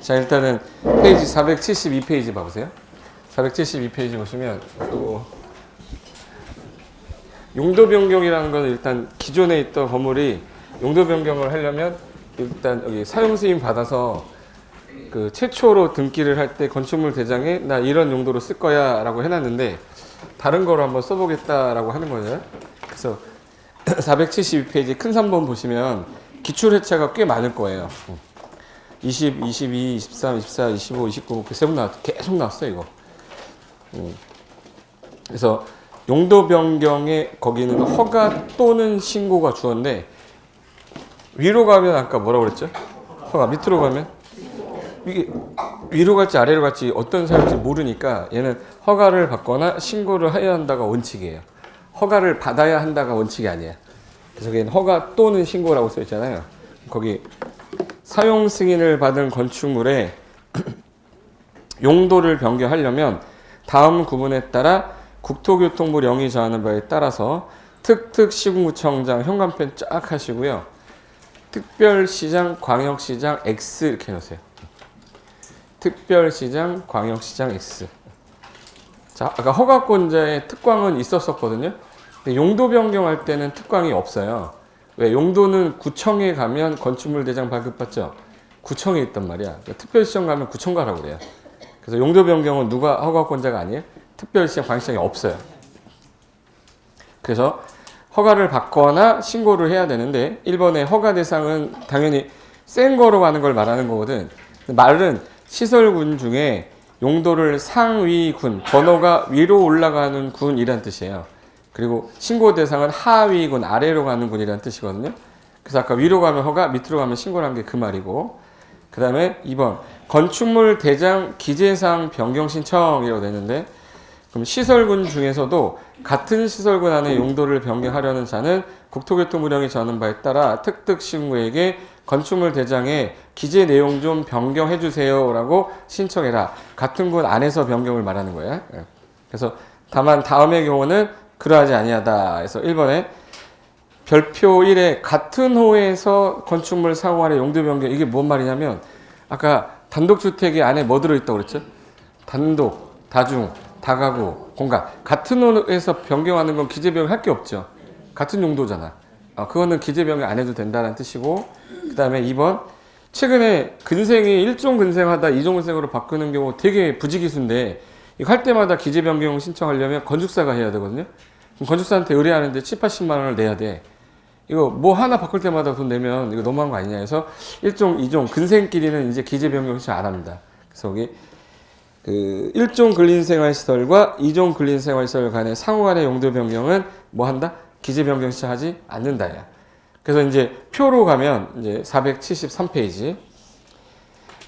자, 일단은 페이지 472페이지 봐보세요. 472페이지 보시면 또 용도 변경이라는 건 일단 기존에 있던 건물이 용도 변경을 하려면 일단 여기 사용 승인 받아서 그 최초로 등기를 할 때 건축물 대장에 나 이런 용도로 쓸 거야 라고 해놨는데 다른 거로 한번 써보겠다라고 하는 거예요. 그래서 472페이지 큰 3번 보시면 기출 회차가 꽤 많을 거예요. 20, 22, 23, 24, 25, 29 계속 나왔어요 이거. 그래서 용도 변경에 거기는 허가 또는 신고가 주어인데 위로 가면 아까 뭐라고 그랬죠? 허가 밑으로 가면 이게 위로 갈지 아래로 갈지 어떤 사람인지 모르니까 얘는 허가를 받거나 신고를 해야 한다가 원칙이에요. 허가를 받아야 한다가 원칙이 아니에요. 그래서 얘는 허가 또는 신고라고 써 있잖아요. 거기 사용 승인을 받은 건축물의 용도를 변경하려면 다음 구문에 따라 국토교통부 령이 정하는 바에 따라서 특특시군구청장 현관펜 쫙 하시고요. 특별시장, 광역시장 X 이렇게 해놓으세요. 특별시장, 광역시장 X. 자, 아까 허가권자의 특광은 있었었거든요. 근데 용도 변경할 때는 특광이 없어요. 왜? 용도는 구청에 가면 건축물 대장 발급받죠. 구청에 있단 말이야. 그러니까 특별시장 가면 구청 가라고 그래요. 그래서 용도 변경은 누가 허가권자가 아니에요? 특별시장, 광역시장이 없어요. 그래서 허가를 받거나 신고를 해야 되는데 1번의 허가 대상은 당연히 센 거로 가는 걸 말하는 거거든. 말은 시설군 중에 용도를 상위군, 번호가 위로 올라가는 군이란 뜻이에요. 그리고 신고 대상은 하위군, 아래로 가는 군이란 뜻이거든요. 그래서 아까 위로 가면 허가, 밑으로 가면 신고라는 게 그 말이고, 그 다음에 2번 건축물 대장 기재사항 변경 신청이라고 되는데, 그럼 시설군 중에서도 같은 시설군 안에 용도를 변경하려는 자는 국토교통부령이 정하는 바에 따라 특특시군구에게 건축물 대장에 기재 내용 좀 변경해 주세요 라고 신청해라. 같은 군 안에서 변경을 말하는 거예요. 그래서 다만 다음의 경우는 그러하지 아니하다. 그래서 1번에 별표 1에 같은 호에서 건축물 사용하는 용도 변경, 이게 뭔 말이냐면 아까 단독주택이 안에 뭐 들어있다고 그랬죠? 단독, 다중, 다가구, 공간. 같은 호에서 변경하는 건 기재 변경 할 게 없죠. 같은 용도잖아. 그거는 기재 변경 안 해도 된다는 뜻이고, 그 다음에 2번 최근에 근생이 1종 근생하다 2종 근생으로 바꾸는 경우 되게 부지기수인데 이거 할 때마다 기재 변경 신청하려면 건축사가 해야 되거든요. 그럼 건축사한테 의뢰하는데 7, 80만 원을 내야 돼. 이거 뭐 하나 바꿀 때마다 돈 내면 이거 너무한 거 아니냐 해서 1종, 2종 근생끼리는 이제 기재 변경 신청 안 합니다. 그래서 여기 그 1종 근린생활시설과 2종 근린생활시설 간의 상호 간의 용도 변경은 뭐 한다? 기재 변경 신청하지 않는다. 야. 그래서 이제 표로 가면 이제 473페이지.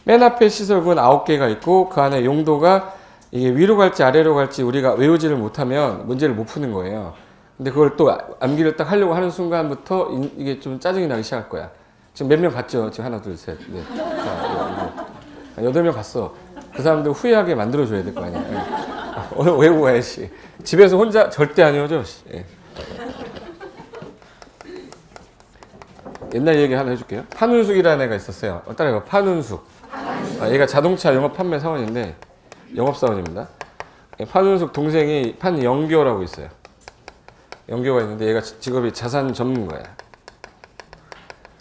맨 앞에 시설군 9개가 있고 그 안에 용도가 이게 위로 갈지 아래로 갈지 우리가 외우지를 못하면 문제를 못 푸는 거예요. 근데 그걸 또 암기를 딱 하려고 하는 순간부터 이게 좀 짜증이 나기 시작할 거야. 지금 몇 명 갔죠? 지금 하나, 둘, 셋, 넷. 자, 8명 갔어. 그 사람들 후회하게 만들어줘야 될 거 아니야. 오늘 외우고 가야지. 집에서 혼자 절대 안 외워져. 예. 옛날 얘기 하나 해줄게요. 판운숙이라는 애가 있었어요. 따라해봐. 판운숙. 얘가 자동차 영업 판매 사원인데 영업사원입니다. 판운숙 동생이 판영교라고 있어요. 영교가 있는데 얘가 직업이 자산 전문가야.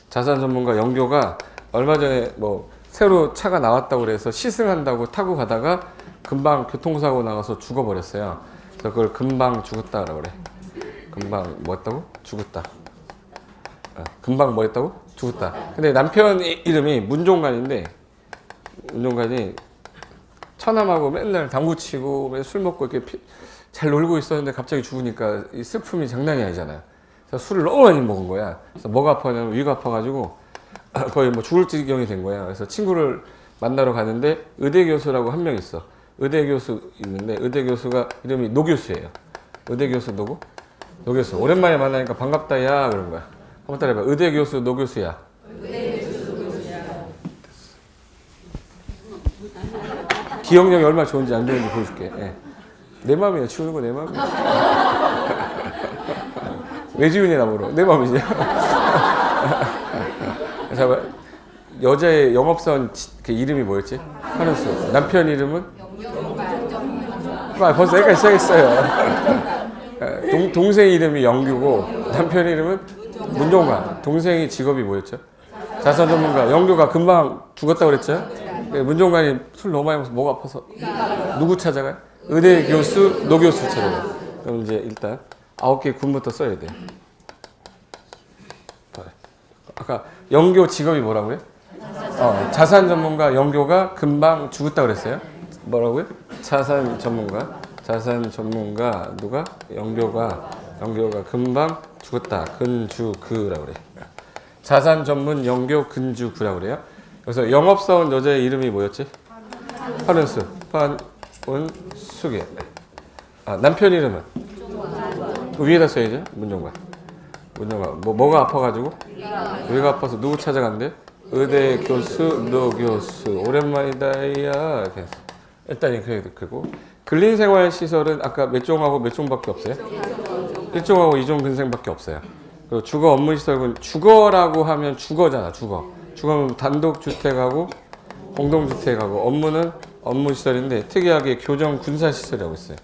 자산 전문가 영교가 얼마 전에 뭐 새로 차가 나왔다고 그래서 시승한다고 타고 가다가 금방 교통사고 나가서 죽어버렸어요. 그래서 그걸 금방 죽었다라고 그래. 금방 뭐 했다고? 죽었다. 금방 뭐 했다고? 죽었다. 근데 남편 이름이 문종관인데 문종관이 처남하고 맨날 당구 치고 맨날 술 먹고 이렇게 잘 놀고 있었는데 갑자기 죽으니까 이 슬픔이 장난이 아니잖아요. 그래서 술을 너무 많이 먹은 거야. 그래서 뭐가 아파냐면 위가 아파가지고 거의 뭐 죽을 지경이 된 거야. 그래서 친구를 만나러 가는데 의대 교수라고 한 명 있어. 의대 교수 있는데 의대 교수가 이름이 노 교수예요. 의대 교수 노고? 노 교수. 오랜만에 만나니까 반갑다 야 그런 거야. 한번 따라해봐. 의대 교수 노 교수야. 의대 교수 노 교수야. 기억력이 얼마나 좋은지 안 좋은지 보여줄게. 예. 내 마음이야. 치우는 거 내 마음이야. 외지윤이 나보러 내 마음이지. 자, 여자의 영업사원 그 이름이 뭐였지? 한은수. 남편 이름은? 벌써 여기까지 시작했어요. 동생 이름이 영규고 남편 이름은 문종관. 동생이 직업이 뭐였죠? 자산 전문가. 영규가 금방 죽었다고 그랬죠? 문종관이 술 너무 많이 먹어서 목 아파서 누구 찾아가요? 의대 교수, 노교수 찾아가요. 그럼 이제 일단 9개 군부터 써야 돼. 아까 영교 직업이 뭐라고요? 자산 전문가 영교가 금방 죽었다고 그랬어요. 뭐라고요? 자산 전문가. 자산 전문가 누가? 영교가 금방 죽었다. 근주그라고 그래. 자산 전문 영교 근주그라고 그래요. 그래서 영업사원 여자의 이름이 뭐였지? 한은수. 판은수계. 남편 이름은? 그 위에다 써야죠. 문종관. 뭐가 아파가지고? 위가 아파서 누구 찾아간대? 의대 교수, 노교수. 오랜만이다야. 일단 이렇게 되고. 근린생활시설은 아까 몇 종하고 몇 종밖에 없어요? 1종하고 2종 근생밖에 없어요. 그리고 주거 업무시설은 주거라고 하면 주거잖아. 주거는 단독주택하고 공동주택하고 업무는 업무시설인데 특이하게 교정군사시설이라고 있어요.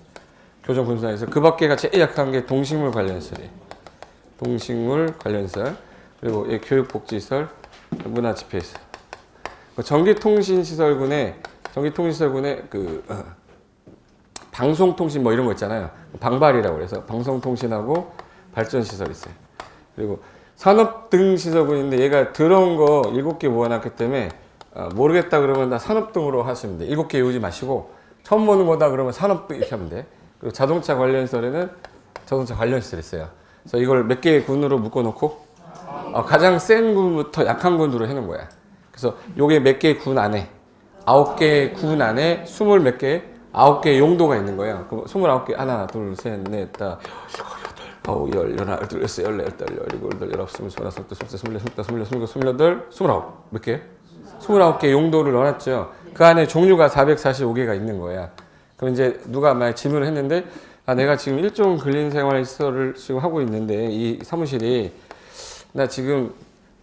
교정군사시설. 그 밖에가 제일 약한 게 동식물 관련시설이에요. 동식물 관련시설. 그리고 교육복지시설, 문화집회시설. 전기통신시설군에 그 방송통신 뭐 이런 거 있잖아요. 방발이라고 그래서 방송통신하고 발전시설이 있어요. 그리고 산업등시설군인데 얘가 들어온 거 7개 모아놨기 때문에 모르겠다 그러면 나 산업등으로 하시면 돼. 7개 외우지 마시고 처음 보는 거다 그러면 산업등 이렇게 하면 돼. 그리고 자동차 관련시설에는 자동차 관련시설이 있어요. 그래서 이걸 몇 개의 군으로 묶어놓고 가장 센 군부터 약한 군으로 해놓은 거야. 그래서 요게 몇 개의 군 안에 9개의 군 안에 20 몇 개 9개의 용도가 있는 거예요. 그럼 29개 하나 둘 셋 넷 다 아홉 열 하나 둘 셋 열네 열다섯 열일곱 여덟 열아홉 스물 스물하나 스물둘 스물셋 스물넷 스물다섯 스물여섯 스물여덟 스물아홉 몇 개? 29개 용도를 넣어놨죠. 그 안에 종류가 445개가 있는 거야. 그럼 이제 누가 만약 질문을 했는데 내가 지금 일종 근린생활시설을 지금 하고 있는데 이 사무실이 나 지금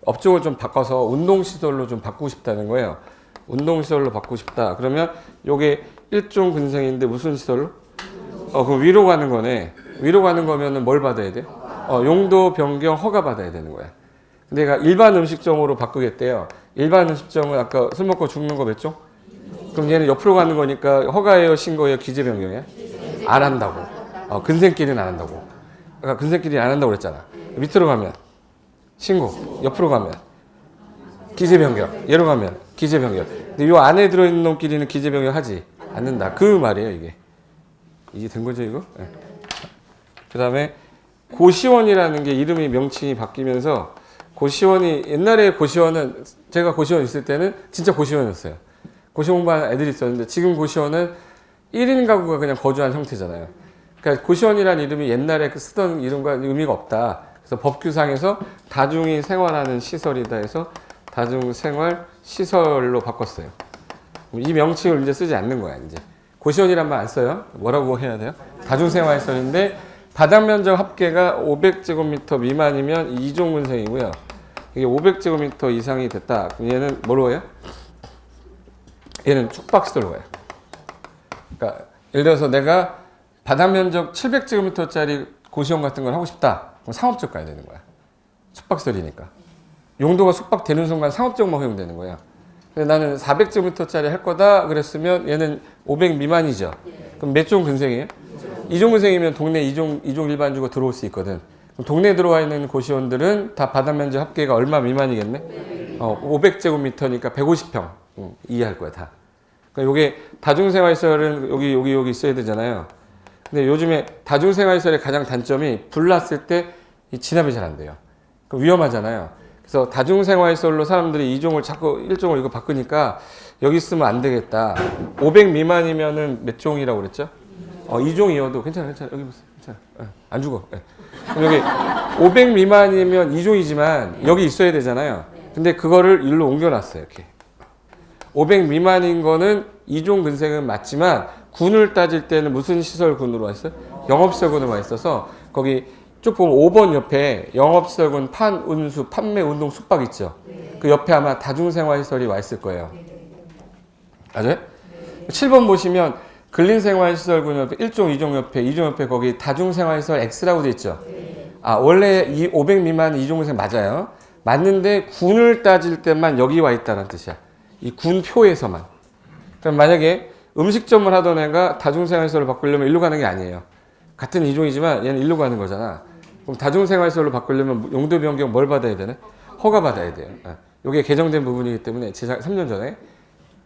업종을 좀 바꿔서 운동시설로 좀 바꾸고 싶다는 거예요. 운동시설로 바꾸고 싶다. 그러면 요게 일종 근생인데 무슨 시설로? 그럼 위로 가는 거네. 위로 가는 거면은 뭘 받아야 돼? 용도 변경 허가 받아야 되는 거야. 근데 얘가 일반 음식점으로 바꾸겠대요. 일반 음식점은 아까 술 먹고 죽는 거 몇 종? 그럼 얘는 옆으로 가는 거니까 허가예요, 신고예요, 기재 변경이야? 안 한다고. 근생끼리는 안 한다고. 아까 근생끼리 안 한다고 그랬잖아. 밑으로 가면 신고, 옆으로 가면 기재 변경, 얘로 가면 기재 변경. 근데 요 안에 들어있는 놈끼리는 기재 변경 하지 않는다. 그 말이에요, 이게 된 거죠, 이거? 네. 그 다음에 고시원이라는 게 이름이 명칭이 바뀌면서 고시원이 옛날에 고시원은 제가 고시원 있을 때는 진짜 고시원이었어요. 고시원 공부하는 애들이 있었는데 지금 고시원은 1인 가구가 그냥 거주한 형태잖아요. 그러니까 고시원이라는 이름이 옛날에 쓰던 이름과 의미가 없다. 그래서 법규상에서 다중이 생활하는 시설이다 해서 다중생활 시설로 바꿨어요. 이 명칭을 이제 쓰지 않는 거야. 이제 고시원이란 말 안 써요. 뭐라고 해야 돼요? 다중생활 시설인데 바닥 면적 합계가 500제곱미터 미만이면 2종 근생이고요. 이게 500제곱미터 이상이 됐다. 얘는 뭐로 해요? 얘는 숙박시설로 해요. 그러니까 예를 들어서 내가 바닥 면적 700제곱미터짜리 고시원 같은 걸 하고 싶다. 그럼 상업적 가야 되는 거야. 숙박시설이니까. 용도가 숙박되는 순간 상업적만 허용되는 거야. 근데 나는 400제곱미터짜리 할 거다 그랬으면 얘는 500 미만이죠. 그럼 몇 종 근생이에요? 2종 근생이면 동네 2종 일반주거 들어올 수 있거든. 그럼 동네에 들어와 있는 고시원들은 다 바닥 면적 합계가 얼마 미만이겠네? 500제곱미터니까 150평 이해할 거야 다. 그러니까 요게 다중생활시설은 여기 있어야 되잖아요. 근데 요즘에 다중생활시설의 가장 단점이 불 났을 때 이 진압이 잘 안 돼요. 그럼 위험하잖아요. 그래서 다중생활시설로 사람들이 2종을 자꾸 1종을 이거 바꾸니까 여기 쓰면 안 되겠다. 500 미만이면은 몇 종이라고 그랬죠? 2종이어도 괜찮아. 여기 보세요. 괜찮아. 안 죽어. 그럼 여기 500 미만이면 2종이지만 여기 있어야 되잖아요. 근데 그거를 일로 옮겨놨어요. 이렇게. 500 미만인 거는 2종 근생은 맞지만 군을 따질 때는 무슨 시설군으로 와 있어요? 영업시설군으로 와 있어서 거기 쭉 보면 5번 옆에 영업시설군 판운수 판매 운동 숙박 있죠. 그 옆에 아마 다중생활시설이 와 있을 거예요. 맞아요? 7번 보시면 근린생활시설군 옆에 1종, 2종 옆에, 2종 옆에 거기 다중생활시설 X라고 돼 있죠. 아, 원래 이 500 미만 2종생 맞아요. 맞는데 군을 따질 때만 여기 와 있다는 뜻이야. 이 군표에서만. 그럼 만약에 음식점을 하던 애가 다중생활시설로 바꾸려면 일로 가는 게 아니에요. 같은 2종이지만 얘는 일로 가는 거잖아. 그럼 다중생활시설로 바꾸려면 용도 변경 뭘 받아야 되네? 허가 받아야 돼요. 이게 개정된 부분이기 때문에 3년 전에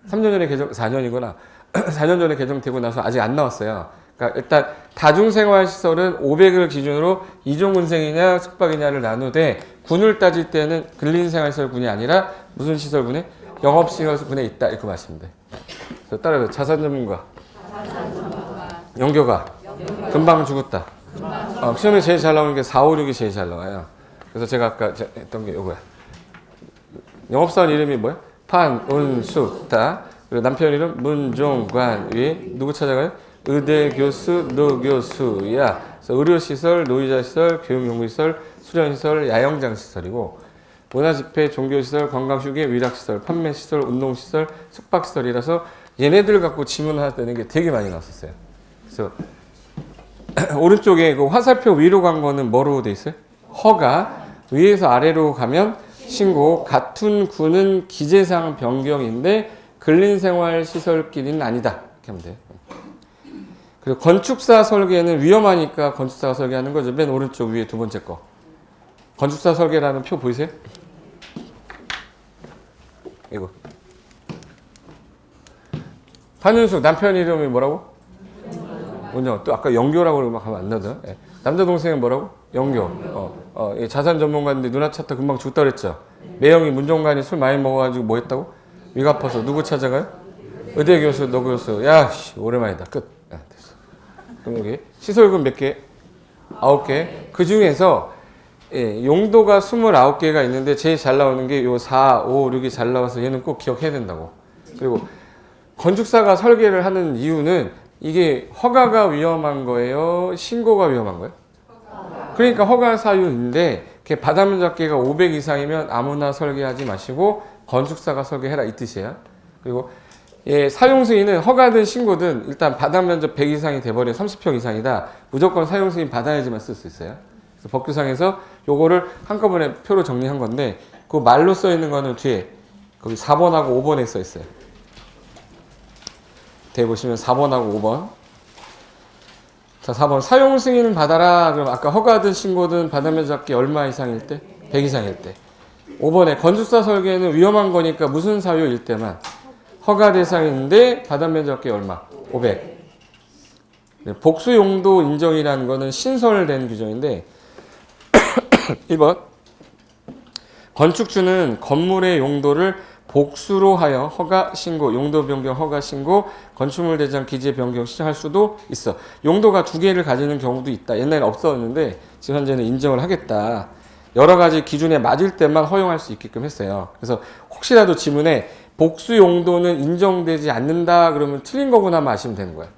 3년 전에 개정 4년이구나. 4년 전에 개정되고 나서 아직 안 나왔어요. 그러니까 일단 다중생활시설은 500을 기준으로 이종군생이냐 숙박이냐를 나누되 군을 따질 때는 근린생활시설군이 아니라 무슨 시설군에? 영업시설군에 있다 이렇게 말씀입니다. 따라서 자산 전문가, 영교가, 금방 죽었다. 시험에 제일 잘 나오는 게 4, 5, 6이 제일 잘 나와요. 그래서 제가 아까 했던 게 이거야. 영업사원 이름이 뭐야? 판운숙다. 그리고 남편 이름 문종관위. 누구 찾아가요? 의대 교수, 노교수야. 그래서 의료시설, 노이자시설, 교육연구시설, 수련시설, 야영장시설이고 문화집회, 종교시설, 관광휴게, 위락시설, 판매시설, 운동시설, 숙박시설이라서 얘네들 갖고 지문하나 되는 게 되게 많이 나왔었어요. 그래서 오른쪽에 그 화살표 위로 간 거는 뭐로 돼 있어요? 허가. 위에서 아래로 가면 신고. 같은 군은 기재상 변경인데 근린생활시설끼리는 아니다. 이렇게 하면 돼요. 그리고 건축사 설계는 위험하니까 건축사가 설계하는 거죠. 맨 오른쪽 위에 두 번째 거. 건축사 설계라는 표 보이세요? 이거. 판윤숙 남편 이름이 뭐라고? 문정. 또 아까 영교라고 막 하면 안 나죠? 예. 남자 동생은 뭐라고? 영교. 자산 전문가인데 누나 찾다 금방 죽다 그랬죠? 매형이 문종관이 술 많이 먹어가지고 뭐 했다고? 위가 아파서 누구 찾아가요? 의대 교수, 너 교수. 야, 씨, 오랜만이다. 끝. 야, 됐어. 그럼 여기 시설군 몇 개? 9개. 그 중에서 용도가 29개가 있는데 제일 잘 나오는 게 요 4, 5, 6이 잘 나와서 얘는 꼭 기억해야 된다고. 그리고 건축사가 설계를 하는 이유는 이게 허가가 위험한 거예요? 신고가 위험한 거예요? 그러니까 허가 사유인데 바닥면 잡기가 500 이상이면 아무나 설계하지 마시고 건축사가 설계해라 이 뜻이에요. 그리고 사용 승인은 허가든 신고든 일단 바닥 면적 100 이상이 돼버려 30평 이상이다. 무조건 사용 승인 받아야지만 쓸 수 있어요. 그래서 법규상에서 요거를 한꺼번에 표로 정리한 건데 그 말로 써 있는 거는 뒤에 거기 4번하고 5번에 써 있어요. 뒤에 보시면 4번하고 5번. 자, 4번 사용 승인을 받아라. 그럼 아까 허가든 신고든 바닥 면적 잡기 얼마 이상일 때? 100 이상일 때. 5번에 건축사 설계는 위험한 거니까 무슨 사유일 때만 허가 대상인데 바닥 면적이 얼마? 500. 복수 용도 인정이라는 거는 신설된 규정인데 1번 건축주는 건물의 용도를 복수로 하여 허가 신고, 용도 변경 허가 신고, 건축물 대장 기재 변경 신청할 수도 있어. 용도가 두 개를 가지는 경우도 있다. 옛날에 없었는데 지금 현재는 인정을 하겠다. 여러 가지 기준에 맞을 때만 허용할 수 있게끔 했어요. 그래서 혹시라도 지문에 복수 용도는 인정되지 않는다 그러면 틀린 거구나만 아시면 되는 거예요.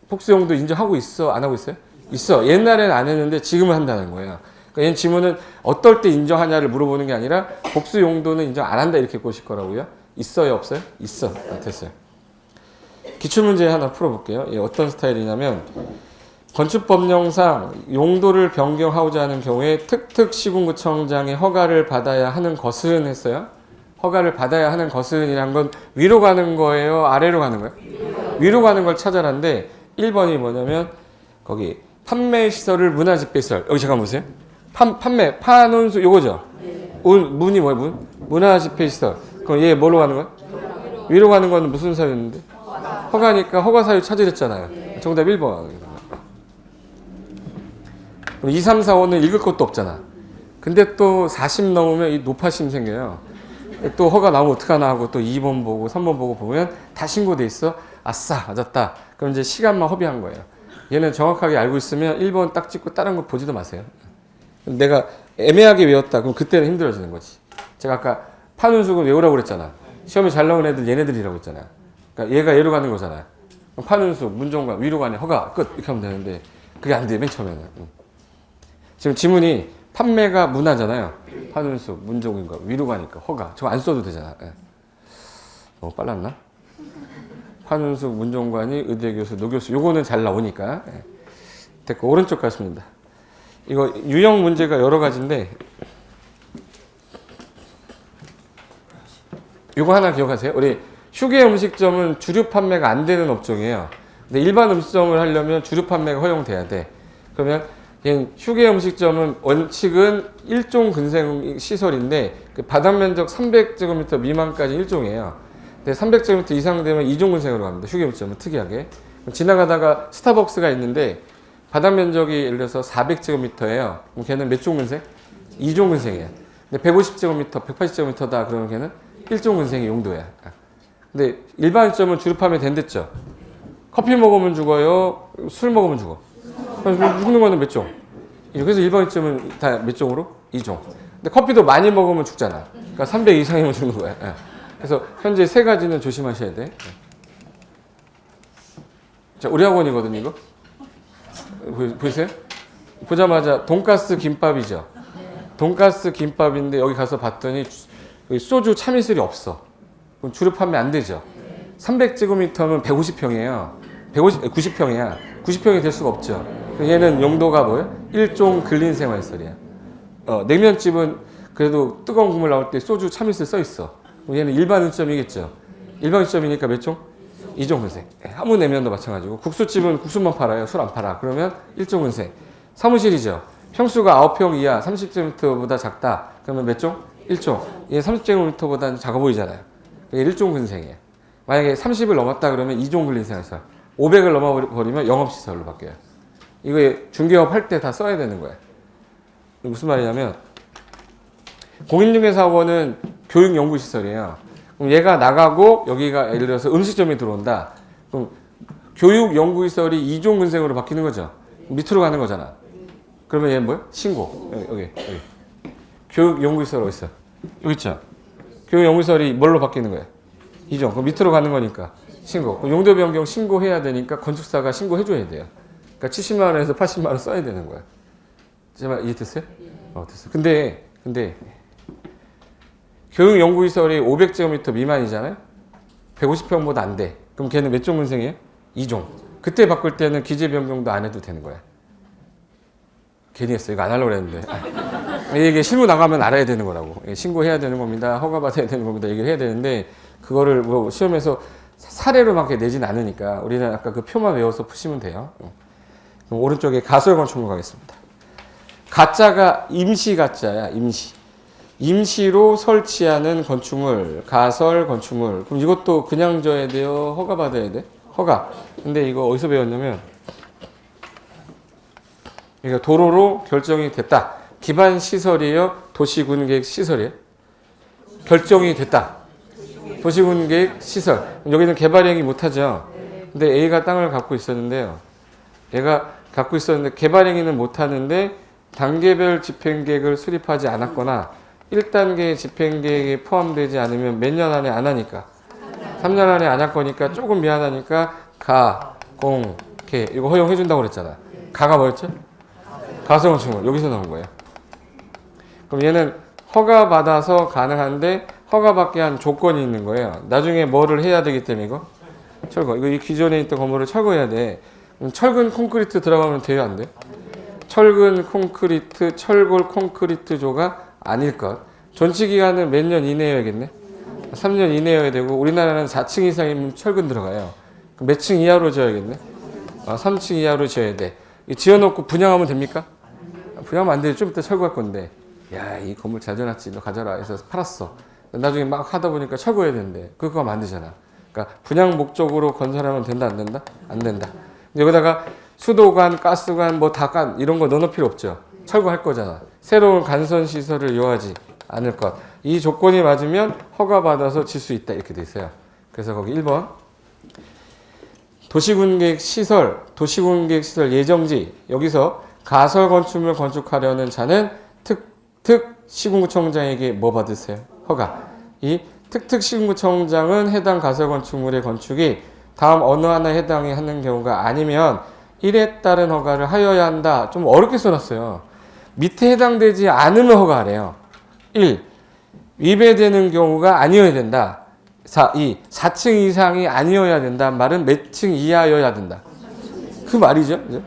복수 용도 인정하고 있어? 안 하고 있어요? 있어. 옛날에는 안 했는데 지금은 한다는 거예요. 그러니까 얘는 지문은 어떨 때 인정하냐를 물어보는 게 아니라 복수 용도는 인정 안 한다 이렇게 꼬실 거라고요. 있어요? 없어요? 있어. 됐어요. 기출문제 하나 풀어볼게요. 어떤 스타일이냐면 건축법령상 용도를 변경하고자 하는 경우에 특특시군구청장의 허가를 받아야 하는 것은 했어요. 허가를 받아야 하는 것은 이란 건 위로 가는 거예요? 아래로 가는 거예요? 위로 가는 걸 찾아라는데 1번이 뭐냐면 거기 판매시설을 문화집배시설. 여기 잠깐 보세요. 판매, 판운수 요거죠? 문이 뭐예요? 문? 문화집배시설. 그럼 얘 뭐로 가는 거야? 위로 가는 거는 무슨 사유인데? 허가니까 허가 사유 찾으랬잖아요. 정답 1번. 그럼 2, 3, 4, 5는 읽을 것도 없잖아. 근데 또 40 넘으면 이 노파심 생겨요. 또 허가 나오면 어떡하나 하고 또 2번 보고 3번 보고 보면 다 신고돼 있어. 아싸 맞았다. 그럼 이제 시간만 허비한 거예요. 얘는 정확하게 알고 있으면 1번 딱 찍고 다른 거 보지도 마세요. 내가 애매하게 외웠다. 그럼 그때는 힘들어지는 거지. 제가 아까 판운숙은 외우라고 그랬잖아. 시험에 잘 나온 애들 얘네들이라고 했잖아. 그러니까 얘가 얘로 가는 거잖아요. 판운숙, 문종관, 위로 가네, 허가, 끝 이렇게 하면 되는데 그게 안 돼. 맨 처음에는. 지금 지문이 판매가 문화잖아요. 판운수, 문종인가 위로 가니까 허가. 저거 안 써도 되잖아. 예. 너무 빨랐나? 판운수, 문종관이, 의대교수, 노교수. 요거는 잘 나오니까. 예. 됐고 오른쪽 갔습니다. 이거 유형 문제가 여러 가지인데 이거 하나 기억하세요. 우리 휴게 음식점은 주류 판매가 안 되는 업종이에요. 근데 일반 음식점을 하려면 주류 판매가 허용돼야 돼. 그러면 휴게 음식점은 원칙은 1종 근생 시설인데 그 바닥 면적 300제곱미터 미만까지 1종이에요. 근데 300제곱미터 이상 되면 2종 근생으로 갑니다. 휴게 음식점은 특이하게. 지나가다가 스타벅스가 있는데 바닥 면적이 예를 들어서 400제곱미터예요. 그럼 걔는 몇 종 근생? 2종 근생이에요. 근데 150제곱미터, 180제곱미터다 그러면 걔는 1종 근생의 용도야. 근데 일반 점은 주류 판매 된댔죠. 커피 먹으면 죽어요. 술 먹으면 죽어. 죽는 거는 몇 종? 그래서 일반 점은 다 몇 종으로? 2종. 근데 커피도 많이 먹으면 죽잖아. 그러니까 300 이상이면 죽는 거야. 그래서 현재 세 가지는 조심하셔야 돼. 자, 우리 학원이거든요, 이거. 보이세요? 보자마자 돈가스 김밥이죠. 돈가스 김밥인데 여기 가서 봤더니 소주 참이슬이 없어. 그럼 주류 판매 안 되죠. 300제곱미터면 150평이에요. 90평이야. 90평이 될 수가 없죠. 얘는 용도가 뭐예요? 1종 근린생활시설이야. 냉면집은 그래도 뜨거운 국물 나올 때 소주 참이슬 써 있어. 얘는 일반 음식점이겠죠. 일반 음식점이니까 몇 종? 2종 근생. 한무 냉면도 마찬가지고. 국수집은 국수만 팔아요. 술 안 팔아. 그러면 1종 근생. 사무실이죠. 평수가 9평 이하 30제곱미터보다 작다. 그러면 몇 종? 1종. 얘 30제곱미터보다는 작아 보이잖아요. 이게 1종 근생이에요. 만약에 30을 넘었다 그러면 2종 근린생활시설. 500을 넘어버리면 영업시설로 바뀌어요. 이거 중개업 할 때 다 써야 되는 거예요. 무슨 말이냐면 공인중개사원은 교육연구시설이에요. 그럼 얘가 나가고 여기가 예를 들어서 음식점이 들어온다. 그럼 교육연구시설이 2종 근생으로 바뀌는 거죠. 밑으로 가는 거잖아. 그러면 얘는 뭐예요? 신고. 여기. 교육연구시설 어디 있어? 여기 있죠. 교육연구시설이 뭘로 바뀌는 거예요? 2종. 그럼 밑으로 가는 거니까 신고. 그럼 용도 변경 신고해야 되니까 건축사가 신고해줘야 돼요. 그러니까 70만 원에서 80만 원 써야 되는 거야. 제가 이해됐어요? 됐어. 근데 교육연구시설이 500제곱미터 미만이잖아요? 150평보다 안 돼. 그럼 걔는 몇 종 근생이에요? 2종. 그때 바꿀 때는 기재 변경도 안 해도 되는 거야. 괜히 했어. 이거 안 하려고 그랬는데. 이게 실무 나가면 알아야 되는 거라고. 신고해야 되는 겁니다. 허가받아야 되는 겁니다. 얘기를 해야 되는데 그거를 뭐 시험에서 사례로 막 내진 않으니까 우리는 아까 그 표만 외워서 푸시면 돼요. 그럼 오른쪽에 가설 건축물 가겠습니다. 가짜가 임시 가짜야. 임시로 설치하는 건축물, 가설 건축물. 그럼 이것도 그냥 져야 돼요? 허가 받아야 돼? 허가. 근데 이거 어디서 배웠냐면 그러니까 도로로 결정이 됐다. 기반 시설이에요? 도시군계획 시설이에요? 결정이 됐다. 도시군계획 시설. 여기는 개발행위 못하죠. 근데 A가 땅을 갖고 있었는데요. 얘가 갖고 있었는데 개발행위는 못하는데 단계별 집행계획을 수립하지 않았거나 1단계 집행계획에 포함되지 않으면 몇 년 안에 안 하니까 3년 안에 안 할 거니까 조금 미안하니까 가, 공, 개 이거 허용해 준다고 그랬잖아. 가가 뭐였죠? 가설 건축물. 여기서 나온 거예요. 그럼 얘는 허가 받아서 가능한데 허가받게 한 조건이 있는 거예요. 나중에 뭐를 해야 되기 때문에 이거 철거. 이거 이 기존에 있던 건물을 철거해야 돼. 철근 콘크리트 들어가면 돼요, 안 돼? 철근 콘크리트, 철골 콘크리트조가 아닐 것. 존치 기간은 몇 년 이내여야겠네? 3년 이내여야 되고 우리나라는 4층 이상이면 철근 들어가요. 그럼 몇 층 이하로 지어야겠네? 3층 이하로 지어야 돼. 지어놓고 분양하면 됩니까? 분양하면 안 돼. 좀 이따 철거할 건데. 야, 이 건물 잘 지어놨지. 너 가져라. 해서 팔았어. 나중에 막 하다 보니까 철거해야 되는데 그거 하면 안 되잖아. 그러니까 분양 목적으로 건설하면 된다, 안 된다? 안 된다. 여기다가 수도관, 가스관, 뭐 다관 이런 거 넣어놓을 필요 없죠. 철거할 거잖아. 새로운 간선 시설을 요하지 않을 것. 이 조건이 맞으면 허가받아서 질 수 있다 이렇게 돼 있어요. 그래서 거기 1번 도시군계획 시설 예정지 여기서 가설 건축물 건축하려는 자는 시군구청장에게 뭐 받으세요? 허가. 이 시군구청장은 해당 가설 건축물의 건축이 다음 어느 하나에 해당이 하는 경우가 아니면 1에 따른 허가를 하여야 한다. 좀 어렵게 써놨어요. 밑에 해당되지 않으면 허가하래요. 1. 위배되는 경우가 아니어야 된다. 4층 이상이 아니어야 된다. 말은 몇 층 이하여야 된다. 그 말이죠. 그죠?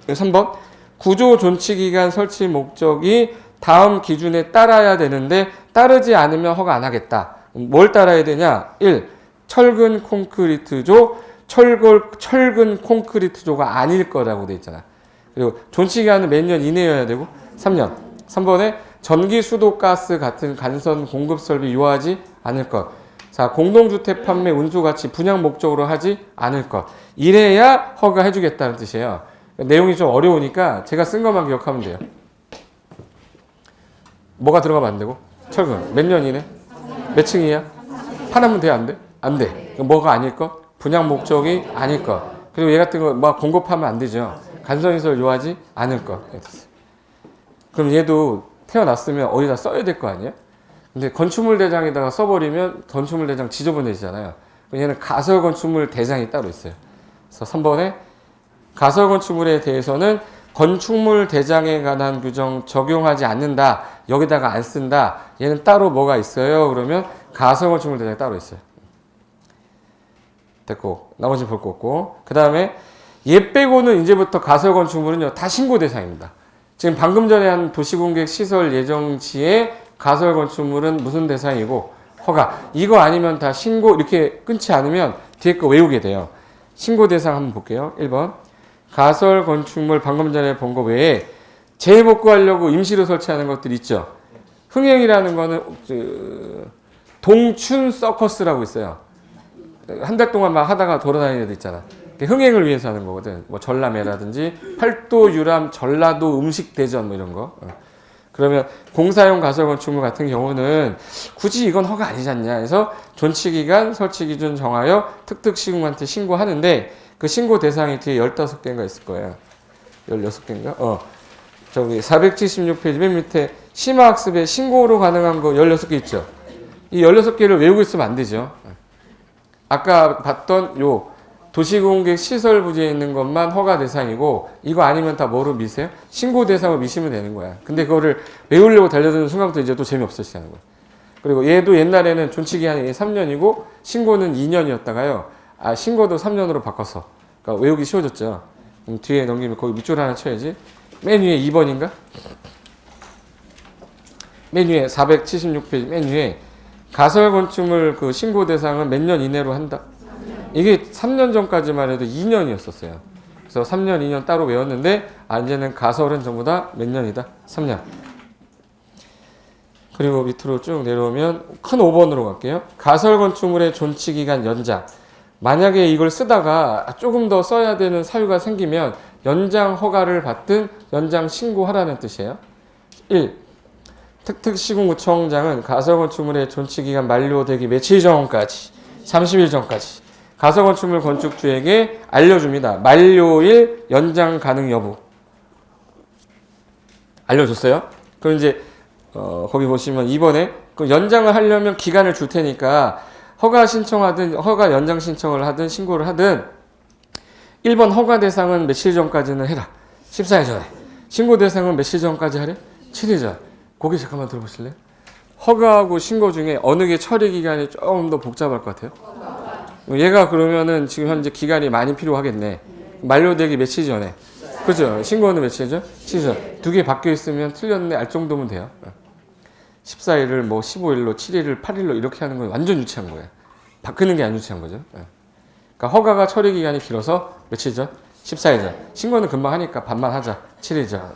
3번. 구조 존치기간 설치 목적이 다음 기준에 따라야 되는데 따르지 않으면 허가 안 하겠다. 뭘 따라야 되냐? 1. 철근 콘크리트조, 철근 콘크리트조가 아닐 거라고 돼 있잖아. 그리고 존치기간은 몇 년 이내여야 되고 3년. 3번에 전기, 수도, 가스 같은 간선 공급 설비 요하지 않을 것. 자, 공동주택 판매, 운수 같이 분양 목적으로 하지 않을 것. 이래야 허가해 주겠다는 뜻이에요. 내용이 좀 어려우니까 제가 쓴 것만 기억하면 돼요. 뭐가 들어가면 안 되고? 철근. 몇 년 이내? 몇 층이야? 파나면 돼? 안 돼? 안 돼. 뭐가 아닐 것? 분양 목적이 아닐 것. 그리고 얘 같은 거 뭐 공급하면 안 되죠. 간선시설 요하지 않을 것. 그럼 얘도 태어났으면 어디다 써야 될 거 아니에요? 근데 건축물 대장에다가 써버리면 건축물 대장 지저분해지잖아요. 얘는 가설 건축물 대장이 따로 있어요. 그래서 3번에 가설 건축물에 대해서는 건축물 대장에 관한 규정 적용하지 않는다. 여기다가 안 쓴다. 얘는 따로 뭐가 있어요? 그러면 가설 건축물 대장이 따로 있어요. 됐고 나머지 볼 거 없고 그 다음에 얘 빼고는 이제부터 가설 건축물은요 다 신고 대상입니다. 지금 방금 전에 한 도시공객 시설 예정지의 가설 건축물은 무슨 대상이고 허가 이거 아니면 다 신고 이렇게 끊지 않으면 뒤에 거 외우게 돼요. 신고 대상 한번 볼게요. 1번 가설 건축물 방금 전에 본 거 외에 재복구하려고 임시로 설치하는 것들 있죠. 흥행이라는 거는 동춘 서커스라고 있어요. 한 달 동안 막 하다가 돌아다니는 데 있잖아. 흥행을 위해서 하는 거거든. 뭐 전람회라든지 팔도 유람 전라도 음식 대전 뭐 이런 거. 그러면 공사용 가설 건축물 같은 경우는 굳이 이건 허가 아니지 않냐 해서 존치기간 설치기준 정하여 특특시군한테 신고하는데 그 신고 대상이 뒤에 15개인가 있을 거예요. 16개인가? 저기 476페이지 맨 밑에 심화학습에 신고로 가능한 거 16개 있죠. 이 16개를 외우고 있으면 안 되죠. 아까 봤던 요 도시공객 시설 부지에 있는 것만 허가 대상이고 이거 아니면 다 뭐로 미세요? 신고 대상으로 미시면 되는 거야. 근데 그거를 외우려고 달려드는 순간부터 이제 또 재미없어지는 거야. 그리고 얘도 옛날에는 존치기한이 3년이고 신고는 2년이었다가요. 신고도 3년으로 바꿨어. 그러니까 외우기 쉬워졌죠. 뒤에 넘기면 거기 밑줄 하나 쳐야지. 맨 위에 2번인가? 맨 위에 476페이지 맨 위에 가설 건축물 그 신고 대상은 몇 년 이내로 한다. 이게 3년 전까지만 해도 2년이었었어요. 그래서 3년, 2년 따로 외웠는데 이제는 가설은 전부 다 몇 년이다? 3년. 그리고 밑으로 쭉 내려오면 큰 5번으로 갈게요. 가설 건축물의 존치기간 연장. 만약에 이걸 쓰다가 조금 더 써야 되는 사유가 생기면 연장 허가를 받든 연장 신고하라는 뜻이에요. 1. 특특시군구청장은 가설 건축물의 존치기간 만료되기 며칠 전까지 30일 전까지 가설 건축물 건축주에게 알려줍니다. 만료일 연장 가능 여부 알려줬어요. 그럼 이제 거기 보시면 2번에 그 연장을 하려면 기간을 줄 테니까 허가 신청하든 허가 연장 신청을 하든 신고를 하든 1번 허가 대상은 며칠 전까지는 해라. 14일 전에. 신고 대상은 며칠 전까지 하래? 7일 전. 거기 잠깐만 들어보실래요? 허가하고 신고 중에 어느 게 처리 기간이 조금 더 복잡할 것 같아요? 얘가 그러면은 지금 현재 기간이 많이 필요하겠네. 만료되기 며칠 전에. 그죠? 신고는 며칠 전? 7일 전. 두 개 바뀌어 있으면 틀렸네 알 정도면 돼요. 14일을 뭐 15일로 7일을 8일로 이렇게 하는 건 완전 유치한 거예요. 바꾸는 게 안 유치한 거죠. 그러니까 허가가 처리 기간이 길어서 며칠 전? 14일 전. 신고는 금방 하니까 반만 하자. 7일 전.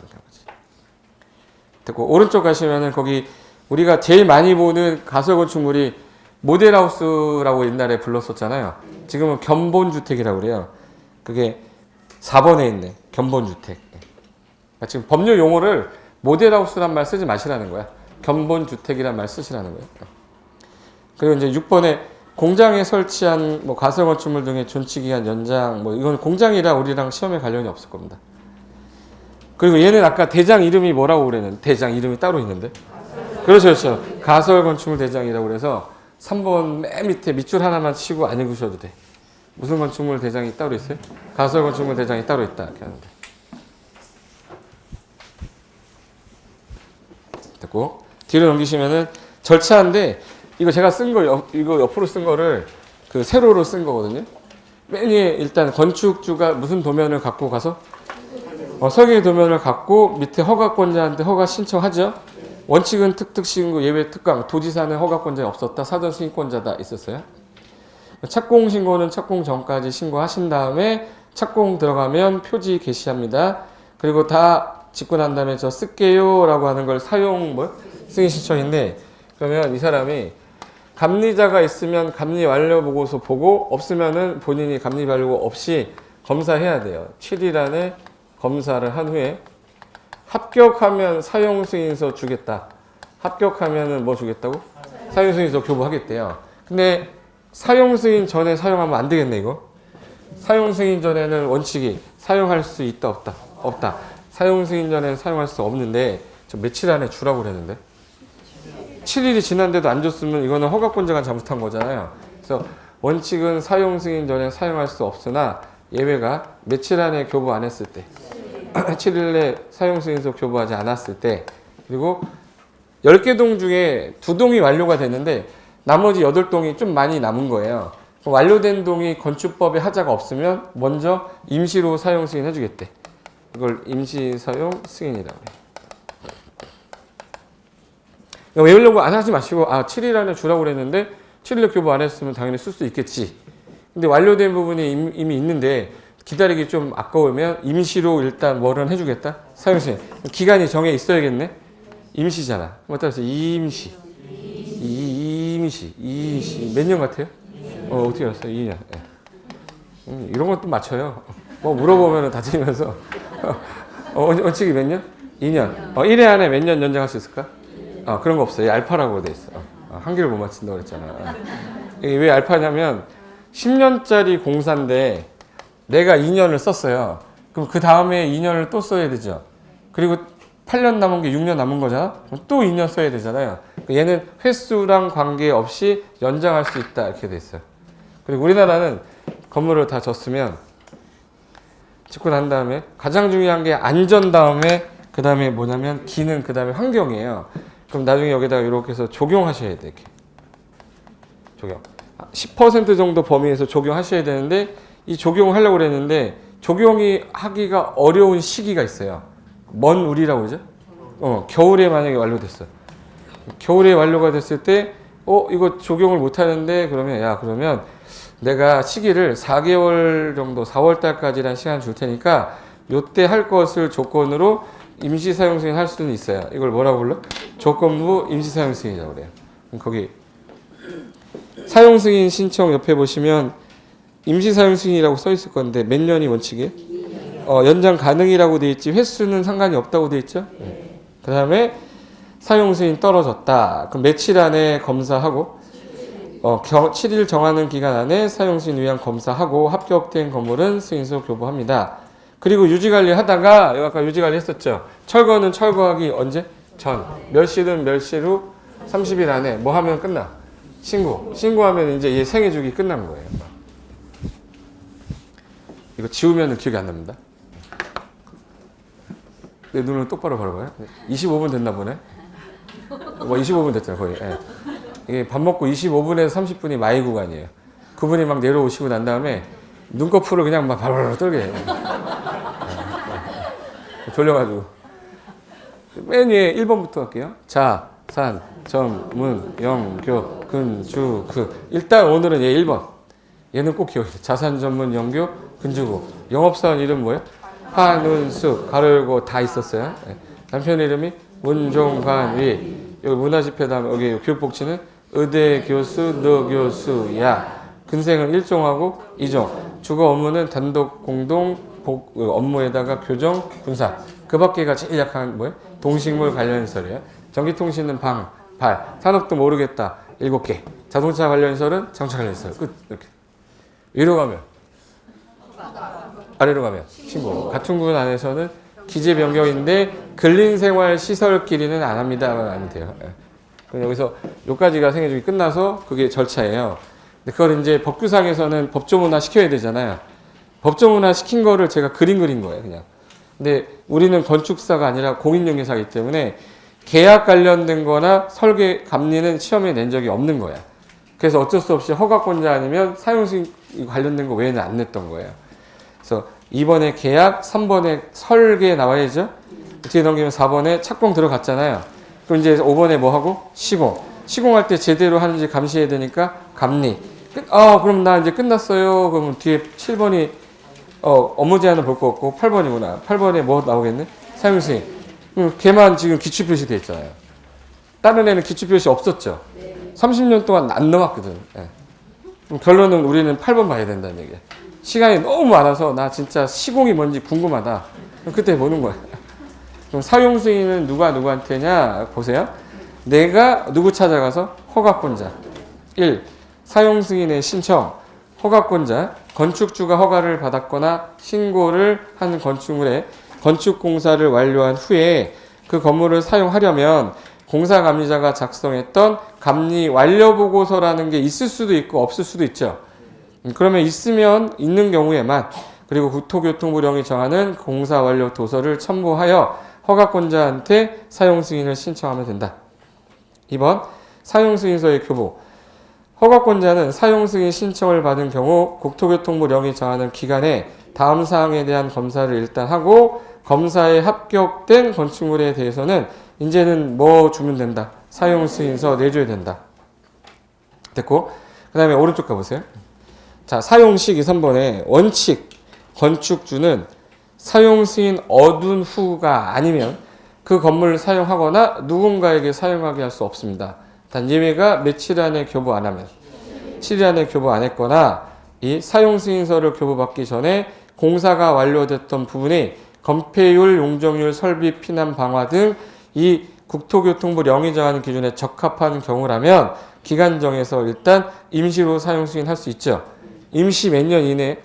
됐고 오른쪽 가시면은 거기 우리가 제일 많이 보는 가설 건축물이 모델하우스라고 옛날에 불렀었잖아요. 지금은 견본주택이라고 그래요. 그게 4번에 있네. 견본주택. 그러니까 지금 법률 용어를 모델하우스란 말 쓰지 마시라는 거야. 견본주택이란 말 쓰시라는 거예요. 그리고 이제 6번에 공장에 설치한 뭐 가설 건축물 등의 존치기간 연장 뭐 이건 공장이라 우리랑 시험에 관련이 없을 겁니다. 그리고 얘는 아까 대장 이름이 뭐라고 그랬는데 대장 이름이 따로 있는데 그렇죠 그렇죠 가설 건축물 대장이라고 그래서 3번 맨 밑에 밑줄 하나만 치고 안 읽으셔도 돼. 무슨 건축물 대장이 따로 있어요? 가설 건축물 대장이 따로 있다 이렇게 하는데 됐고, 뒤로 넘기시면은 절차인데, 이거 제가 쓴 거, 이거 옆으로 쓴 거를 그 세로로 쓴 거거든요. 맨 위에 일단 건축주가 무슨 도면을 갖고 가서 설계 도면을 갖고 밑에 허가권자한테 허가 신청하죠. 원칙은 특특신고 예외 특강 도지사는 허가권자가 없었다. 사전 승인권자다 있었어요. 착공 신고는 착공 전까지 신고하신 다음에 착공 들어가면 표지 게시합니다. 그리고 다 짓고 난 다음에 저 쓸게요 라고 하는 걸 사용 승인 신청인데, 그러면 이 사람이 감리자가 있으면 감리 완료 보고서 보고, 없으면은 본인이 감리 완료 없이 검사해야 돼요. 7일 안에 검사를 한 후에 합격하면 사용 승인서 주겠다. 합격하면은 뭐 주겠다고? 사용 승인서 교부하겠대요. 근데 사용 승인 전에 사용하면 안 되겠네 이거. 사용 승인 전에는 원칙이 사용할 수 있다 없다? 없다. 사용 승인 전에는 사용할 수 없는데 저 며칠 안에 주라고 그랬는데 7일이 지난데도 안 줬으면 이거는 허가권자가 잘못한 거잖아요. 그래서 원칙은 사용 승인 전에 사용할 수 없으나 예외가 며칠 안에 교부 안 했을 때 7일에 사용 승인서 교부하지 않았을 때, 그리고 10개 동 중에 2동이 완료가 됐는데 나머지 8동이 좀 많이 남은 거예요. 완료된 동이 건축법에 하자가 없으면 먼저 임시로 사용 승인 해주겠대. 이걸 임시 사용 승인이라고 해요. 외우려고 안 하지 마시고 7일 안에 주라고 그랬는데 7일에 교부 안 했으면 당연히 쓸 수 있겠지. 근데 완료된 부분이 이미 있는데 기다리기 좀 아까우면 임시로 일단 뭐를 해주겠다? 사용 승인. 기간이 정해 있어야겠네. 임시잖아. 따라서 임시. 몇 년 같아요? 어떻게 알았어요? 2년. 이런 것도 맞춰요. 뭐 물어보면 다 틀리면서. 원칙이 몇 년? 2년. 1회 안에 몇 년 연장할 수 있을까? 그런 거 없어요. 알파라고 돼 있어. 한 개를 못 맞춘다고 그랬잖아. 이게 왜 알파냐면 10년짜리 공사인데 내가 2년을 썼어요. 그럼 그 다음에 2년을 또 써야 되죠. 그리고 8년 남은 게 6년 남은 거잖아. 그럼 또 2년 써야 되잖아요. 얘는 횟수랑 관계없이 연장할 수 있다 이렇게 돼 있어요. 그리고 우리나라는 건물을 다 졌으면 짓고 난 다음에 가장 중요한 게 안전 다음에 그 다음에 뭐냐면 기능 그 다음에 환경이에요. 그럼 나중에 여기다가 이렇게 해서 적용하셔야 돼. 이렇게. 적용. 10% 정도 범위에서 적용하셔야 되는데 이 적용을 하려고 그랬는데 적용이 하기가 어려운 시기가 있어요. 먼 우리라고 그러죠? 겨울에 만약에 완료됐어. 겨울에 완료가 됐을 때 이거 적용을 못 하는데 그러면 내가 시기를 4개월 정도 4월 달까지란 시간 줄 테니까 요때 할 것을 조건으로 임시 사용 승인 할 수는 있어요. 이걸 뭐라고 불러? 조건부 임시 사용 승인이라고 그래요. 거기 사용 승인 신청 옆에 보시면 임시 사용 승인이라고 써 있을 건데 몇 년이 원칙이에요? 연장 가능이라고 돼 있지 횟수는 상관이 없다고 돼 있죠? 그 다음에 사용 승인 떨어졌다. 그럼 며칠 안에 검사하고 7일 정하는 기간 안에 사용 승인 위한 검사하고 합격된 건물은 승인서 교부합니다. 그리고 유지관리 하다가 아까 유지관리 했었죠. 철거는 철거하기 언제? 전. 몇 시든 몇 시로 30일 안에 뭐 하면 끝나? 신고하면 이제 얘 생애주기 끝난 거예요. 이거 지우면 기억이 안 납니다. 내 눈을 똑바로 바라봐요. 25분 됐나 보네. 25분 됐잖아 거의. 이게 밥 먹고 25분에서 30분이 마이 구간이에요. 그분이 막 내려오시고 난 다음에 눈꺼풀을 그냥 막 바로바로 떨게 해요. 졸려가지고. 맨 위에 1번부터 할게요. 자, 산, 전문, 영교, 근주, 일단 오늘은 얘 1번. 얘는 꼭 기억해. 자산 전문, 영교, 근주구. 영업사원 이름 뭐예요? 한운숙, 가로 열고 다 있었어요. 남편 이름이 문종관위. 여기 문화집회 다음에 여기 교육복지는 의대 교수, 너 교수야. 근생은 1종하고 2종. 주거 업무는 단독 공동 업무에다가 교정, 군사. 그 밖에가 제일 약한 뭐예요? 동식물 관련설이에요. 전기통신은 방, 발. 산업도 모르겠다. 7개. 자동차 관련설은 자동차 관련설. 끝. 이렇게. 위로 가면. 아래로 가면. 신고. 같은 구분 안에서는 기재 변경인데 근린생활 시설끼리는 안 합니다. 하면 돼요. 그럼 여기서 여기까지가 생애주기 끝나서 그게 절차예요. 근데 그걸 이제 법규상에서는 법조문화 시켜야 되잖아요. 법조문화 시킨 거를 제가 그린 거예요, 그냥. 근데 우리는 건축사가 아니라 공인중개사이기 때문에 계약 관련된 거나 설계 감리는 시험에 낸 적이 없는 거야. 그래서 어쩔 수 없이 허가권자 아니면 사용승인 관련된 거 외에는 안 냈던 거예요. 그래서 2번에 계약, 3번에 설계 나와야죠. 뒤에 넘기면 4번에 착공 들어갔잖아요. 그럼 이제 5번에 뭐 하고? 시공. 시공할 때 제대로 하는지 감시해야 되니까 감리. 그럼 나 이제 끝났어요. 그러면 뒤에 7번이 업무 제한은 볼 거 없고 8번이구나. 8번에 뭐 나오겠네? 사용승인. 걔만 지금 기출표시 돼 있잖아요. 다른 애는 기출표시 없었죠. 30년 동안 안 넘었거든. 예. 그럼 결론은 우리는 8번 봐야 된다는 얘기야. 시간이 너무 많아서 나 진짜 시공이 뭔지 궁금하다. 그때 보는 거야. 그럼 사용 승인은 누구한테냐? 보세요. 내가 누구 찾아가서 허가권자. 1. 사용 승인의 신청. 허가권자. 건축주가 허가를 받았거나 신고를 한 건축물에 건축공사를 완료한 후에 그 건물을 사용하려면 공사감리자가 작성했던 감리 완료 보고서라는 게 있을 수도 있고 없을 수도 있죠. 그러면 있는 경우에만 그리고 국토교통부령이 정하는 공사 완료 도서를 첨부하여 허가권자한테 사용 승인을 신청하면 된다. 2번 사용 승인서의 교부. 허가권자는 사용 승인 신청을 받은 경우 국토교통부령이 정하는 기간에 다음 사항에 대한 검사를 일단 하고 검사에 합격된 건축물에 대해서는 이제는 뭐 주면 된다. 사용 승인서 내줘야 된다. 됐고, 그 다음에 오른쪽 가보세요. 자, 사용 시기 3번에 원칙, 건축주는 사용 승인 얻은 후가 아니면 그 건물을 사용하거나 누군가에게 사용하게 할 수 없습니다. 단 예외가 며칠 안에 교부 안 하면 7일 안에 교부 안 했거나 이 사용 승인서를 교부받기 전에 공사가 완료됐던 부분이 건폐율, 용적률, 설비, 피난, 방화 등 이 국토교통부 령이 정하는 기준에 적합한 경우라면 기간 정해서 일단 임시로 사용 승인할 수 있죠. 임시 몇 년 이내?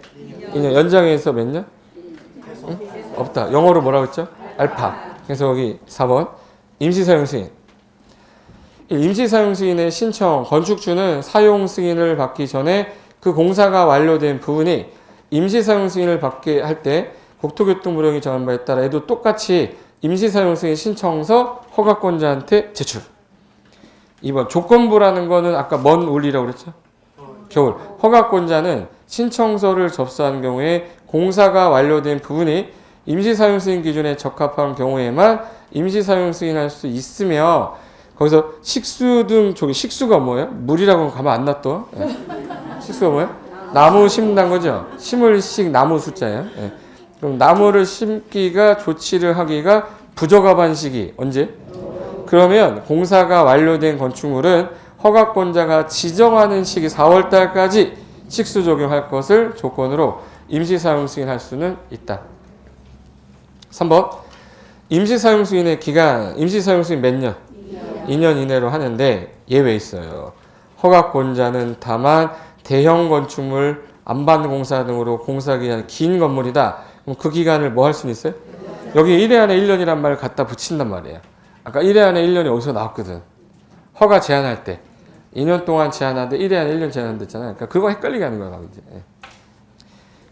2년. 연장해서 몇 년? 응? 없다. 영어로 뭐라고 했죠? 알파. 그래서 여기 4번 임시 사용 승인. 임시 사용 승인의 신청, 건축주는 사용 승인을 받기 전에 그 공사가 완료된 부분이 임시 사용 승인을 받게 할 때 국토교통부령이 정한 바에 따라 얘도 똑같이 임시 사용 승인 신청서 허가권자한테 제출. 2번 조건부라는 거는 아까 먼 올리라고 그랬죠? 겨울. 허가권자는 신청서를 접수한 경우에 공사가 완료된 부분이 임시 사용 승인 기준에 적합한 경우에만 임시 사용 승인할 수 있으며 거기서 식수 등 저기 식수가 뭐예요? 물이라고 가만 안 놔둬. 예. 식수가 뭐예요? 나무 심는 거죠. 심을 식 나무 숫자예요. 예. 그럼 나무를 심기가 조치를 하기가 부적합한 시기 언제? 그러면 공사가 완료된 건축물은 허가권자가 지정하는 시기 4월 달까지 식수 적용할 것을 조건으로 임시 사용 승인할 수는 있다. 3번 임시 사용 승인의 기간 임시 사용 승인 몇 년? 2년 이내로 하는데 예외 있어요. 허가권자는 다만 대형 건축물, 안반 공사 등으로 공사 기간이 긴 건물이다. 그럼 그 기간을 뭐 할 수는 있어요? 여기 1회 안에 1년이란 말을 갖다 붙인단 말이에요. 아까 1회 안에 1년이 어디서 나왔거든. 허가 제한할 때 2년 동안 제한하는데 1회 안에 1년 제한됐잖아요. 그러니까 그거 헷갈리게 하는 거야. 이제.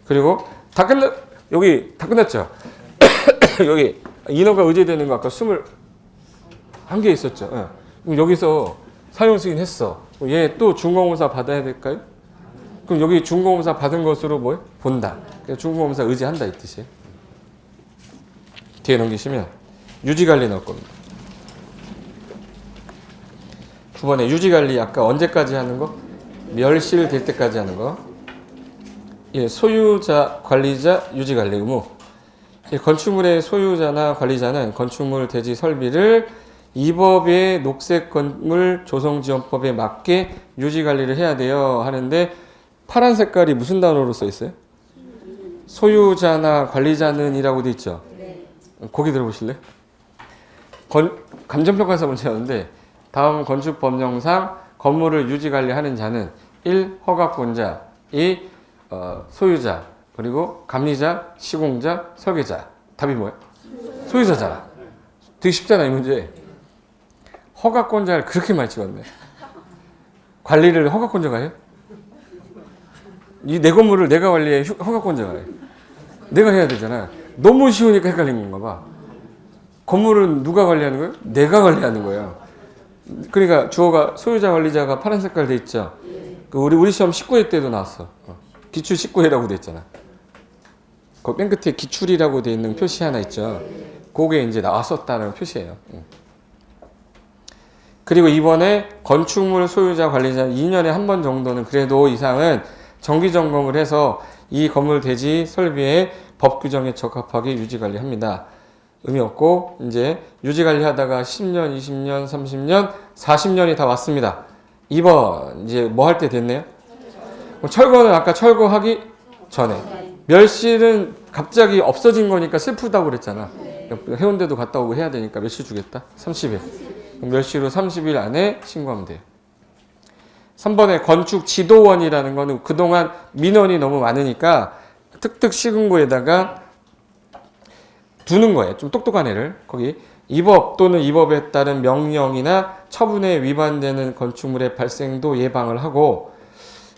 그리고 여기 다 끝났죠? 여기 인허가 의제되는 거 아까 21개 있었죠. 네. 그럼 여기서 사용 승인 했어. 얘 또 준공검사 받아야 될까요? 그럼 여기 준공검사 받은 것으로 뭐 본다. 준공검사 의지한다 이 뜻이에요. 뒤에 넘기시면 유지관리 넣을 겁니다. 9번에 유지관리 아까 언제까지 하는 거? 멸실될 때까지 하는 거. 예, 소유자, 관리자, 유지관리 의무. 건축물의 소유자나 관리자는 건축물 대지 설비를 이 법의 녹색건물 조성지원법에 맞게 유지관리를 해야 돼요 하는데 파란 색깔이 무슨 단어로 써 있어요? 소유자나 관리자는 이라고 돼 있죠? 거기 들어보실래요? 감정평가에서 문제였는데 다음 건축법령상 건물을 유지관리하는 자는 1. 허가권자 2. 소유자 그리고 감리자, 시공자, 설계자. 답이 뭐예요? 소유자잖아. 되게 쉽잖아 이 문제. 허가권자를 그렇게 많이 찍었네. 관리를 허가권자가 해요? 이 내 건물을 내가 관리해 허가권자가 해. 내가 해야 되잖아. 너무 쉬우니까 헷갈린 건가 봐. 건물은 누가 관리하는 거예요? 내가 관리하는 거예요. 그러니까 주어가 소유자 관리자가 파란 색깔 돼 있죠. 그 우리 시험 19회 때도 나왔어. 기출 19회라고 돼 있잖아. 그 맨 끝에 기출이라고 돼 있는 표시 하나 있죠. 그게 이제 나왔었다는 표시예요. 그리고 이번에 건축물 소유자 관리자 2년에 한 번 정도는 그래도 이상은 정기 점검을 해서 이 건물 대지 설비의 법 규정에 적합하게 유지 관리합니다. 의미 없고 이제 유지 관리하다가 10년, 20년, 30년, 40년이 다 왔습니다. 2번 이제 뭐 할 때 됐네요? 철거는 아까 철거하기 전에. 멸실은 갑자기 없어진 거니까 슬프다고 그랬잖아. 해운대도 갔다 오고 해야 되니까 멸실 주겠다? 30일. 멸실 후 30일 안에 신고하면 돼요. 3번에 건축 지도원이라는 거는 그동안 민원이 너무 많으니까 특특 시군구에다가 두는 거예요. 좀 똑똑한 애를. 거기 이 법 또는 이 법에 따른 명령이나 처분에 위반되는 건축물의 발생도 예방을 하고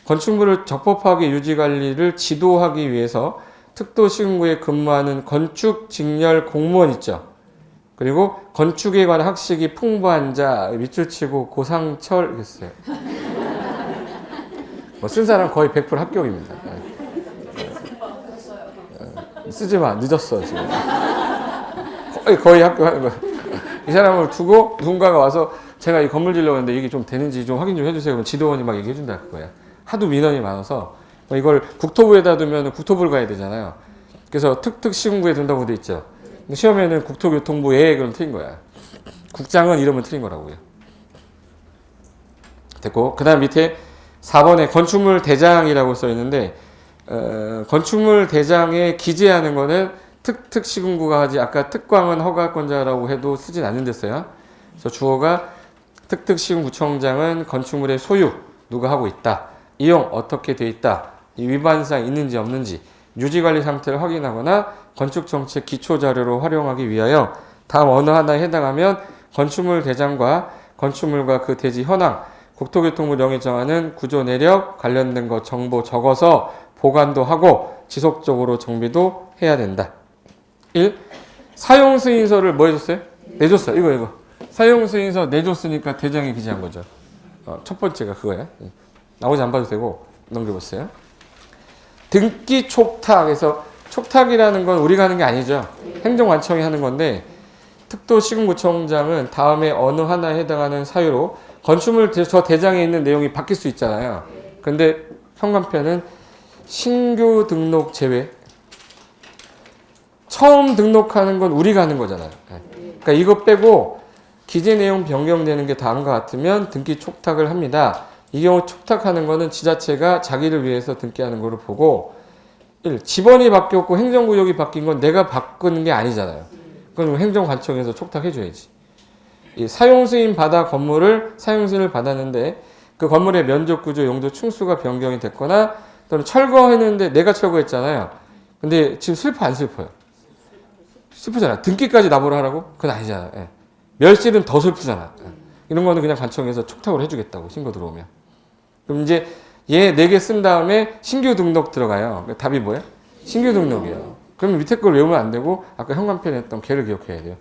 건축물을 적법하게 유지관리를 지도하기 위해서 특도시군구에 근무하는 건축 직렬 공무원 있죠. 그리고 건축에 관한 학식이 풍부한 자, 밑줄 치고 고상철 했어요. 뭐 쓴 사람 거의 100% 합격입니다. 쓰지 마, 늦었어 지금. 거의 합격하는 거야. 이 사람을 두고 누군가가 와서 제가 이 건물 지려고 했는데 이게 좀 되는지 좀 확인 좀 해주세요. 그럼 지도원이 막 얘기해준다 그거야. 하도 민원이 많아서 이걸 국토부에다 두면 국토부를 가야 되잖아요. 그래서 특특시군구에 둔다고 돼 있죠. 시험에는 국토교통부에 그럼 틀린 거야. 국장은 이러면 틀린 거라고요. 됐고 그 다음 밑에 4번에 건축물 대장이라고 써 있는데 건축물 대장에 기재하는 거는 특특시군구가 하지 아까 특광은 허가권자라고 해도 쓰진 않는댔어요. 그래서 주어가 특특시군구청장은 건축물의 소유 누가 하고 있다. 이용 어떻게 돼 있다. 이 위반사항 있는지 없는지 유지관리 상태를 확인하거나 건축정책 기초자료로 활용하기 위하여 다음 어느 하나에 해당하면 건축물 대장과 건축물과 그 대지 현황 국토교통부령이 정하는 구조 내력 관련된 거 정보 적어서 보관도 하고 지속적으로 정비도 해야 된다. 1. 사용승인서를 뭐 해줬어요? 내줬어요. 이거. 사용승인서 내줬으니까 대장에 기재한 거죠. 첫 번째가 그거야. 나머지 안 봐도 되고 넘겨보세요. 등기 촉탁에서 촉탁이라는 건 우리가 하는 게 아니죠. 행정관청이 하는 건데 특도시군구청장은 다음에 어느 하나에 해당하는 사유로 건축물 저 대장에 있는 내용이 바뀔 수 있잖아요. 근데 현관편은 신규 등록 제외. 처음 등록하는 건 우리가 하는 거잖아요. 그러니까 이거 빼고 기재 내용 변경되는 게 다음과 같으면 등기 촉탁을 합니다. 이 경우 촉탁하는 거는 지자체가 자기를 위해서 등기하는 거를 보고 1. 지번이 바뀌었고 행정구역이 바뀐 건 내가 바꾸는 게 아니잖아요. 그럼 행정관청에서 촉탁해줘야지. 이 사용승인 받아 건물을 사용승인을 받았는데 그 건물의 면적, 구조, 용도, 층수가 변경이 됐거나 또는 철거했는데 내가 철거했잖아요. 근데 지금 슬퍼 안 슬퍼요? 슬프잖아. 등기까지 납부를 하라고? 그건 아니잖아. 예. 멸실은 더 슬프잖아. 예. 이런 거는 그냥 관청에서 촉탁을 해주겠다고 신고 들어오면. 그럼 이제 얘 4개 쓴 다음에 신규 등록 들어가요. 그러니까 답이 뭐예요? 신규 등록이에요. 그러면 밑에 걸 외우면 안 되고 아까 현관편에 했던 걔를 기억해야 돼요.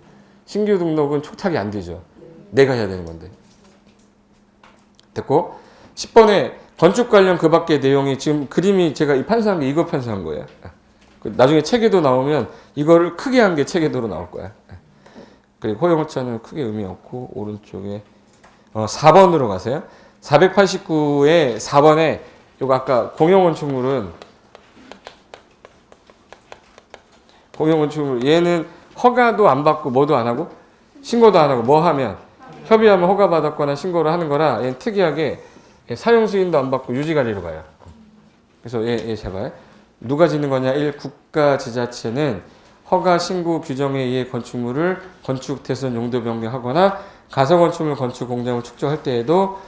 신규 등록은 촉탁이 안 되죠. 내가 해야 되는 건데. 됐고 10번에 건축 관련 그 밖의 내용이 지금 그림이 제가 이 판사한 게 이거 판사한 거예요. 나중에 체계도 나오면 이거를 크게 한 게 체계도로 나올 거야. 그리고 허용호차는 크게 의미 없고 오른쪽에 4번으로 가세요. 489에 4번에 이거 아까 공용건축물은 얘는 허가도 안 받고 뭐도 안 하고 신고도 안 하고 뭐 하면 협의하면 허가 받았거나 신고를 하는 거라 얘는 특이하게 사용 승인도 안 받고 유지관리로 가요. 그래서 얘 제발 누가 짓는 거냐? 1. 국가지자체는 허가 신고 규정에 의해 건축물을 건축 대선 용도 변경하거나 가설건축물 건축 공장을 축적할 때에도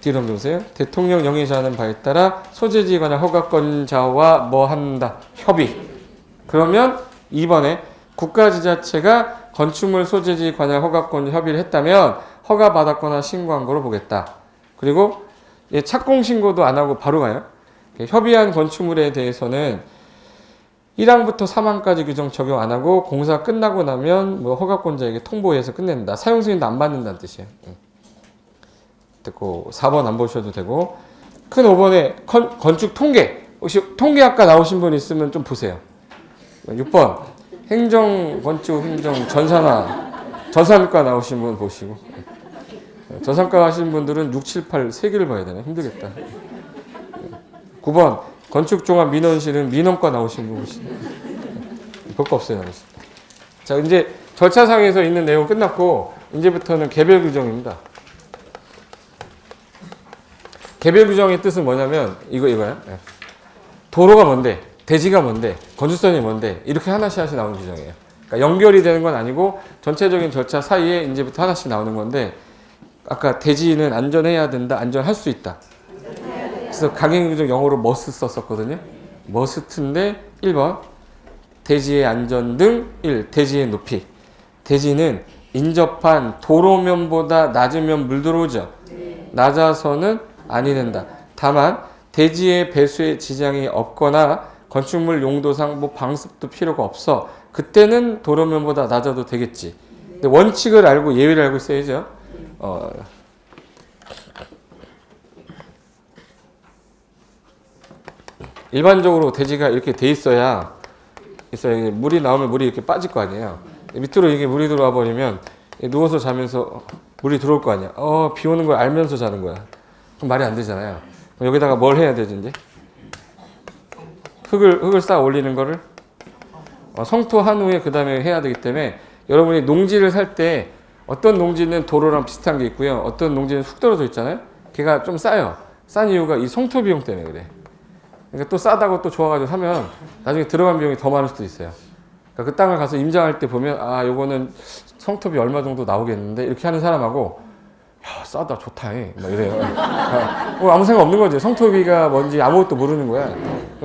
뒤로 넘겨보세요. 대통령 영의자는 바에 따라 소재지에 관한 허가권자와 뭐 한다? 협의. 그러면 2번에 국가지자체가 건축물 소재지에 관한 허가권 협의를 했다면 허가 받았거나 신고한 거로 보겠다. 그리고 착공 신고도 안 하고 바로 가요. 협의한 건축물에 대해서는 1항부터 3항까지 규정 적용 안 하고 공사 끝나고 나면 뭐 허가권자에게 통보해서 끝낸다. 사용 승인도 안 받는다는 뜻이에요. 됐고 4번 안 보셔도 되고 큰 5번에 건축 통계 혹시 통계학과 나오신 분 있으면 좀 보세요. 6번 행정 건축 행정 전산과 나오신 분 보시고 전산과 하신 분들은 6, 7, 8 3개를 봐야 되네. 힘들겠다. 9번 건축종합 민원실은 민원과 나오신 분 보시네. 볼 거 없어요. 자 이제 절차상에서 있는 내용 끝났고 이제부터는 개별 규정입니다. 개별 규정의 뜻은 뭐냐면 이거예요. 도로가 뭔데, 대지가 뭔데, 건축선이 뭔데 이렇게 하나씩 나오는 규정이에요. 그러니까 연결이 되는 건 아니고 전체적인 절차 사이에 이제부터 하나씩 나오는 건데 아까 대지는 안전해야 된다, 안전할 수 있다. 그래서 강행 규정 영어로 must 썼었거든요. must인데 1번 대지의 안전 등 1. 대지의 높이. 대지는 인접한 도로면보다 낮으면 물 들어오죠. 낮아서는 아니 된다. 다만 대지의 배수에 지장이 없거나 건축물 용도상 뭐 방습도 필요가 없어. 그때는 도로면보다 낮아도 되겠지. 근데 원칙을 알고 예외를 알고 있어야죠. 일반적으로 대지가 이렇게 돼 있어야 물이 나오면 물이 이렇게 빠질 거 아니에요. 밑으로 이게 물이 들어와 버리면 누워서 자면서 물이 들어올 거 아니야. 비 오는 걸 알면서 자는 거야. 그럼 말이 안 되잖아요. 그럼 여기다가 뭘 해야 되지 이제? 흙을 쌓아 올리는 거를 성토한 후에 그 다음에 해야 되기 때문에 여러분이 농지를 살 때 어떤 농지는 도로랑 비슷한 게 있고요. 어떤 농지는 쑥 떨어져 있잖아요. 걔가 좀 싸요. 싼 이유가 이 성토 비용 때문에 그래. 그러니까 또 싸다고 또 좋아가지고 사면 나중에 들어간 비용이 더 많을 수도 있어요. 그러니까 그 땅을 가서 임장할 때 보면 요거는 성토비 얼마 정도 나오겠는데 이렇게 하는 사람하고 야 싸다 좋다 막 이래요. 아무 생각 없는 거지. 성토비가 뭔지 아무것도 모르는 거야.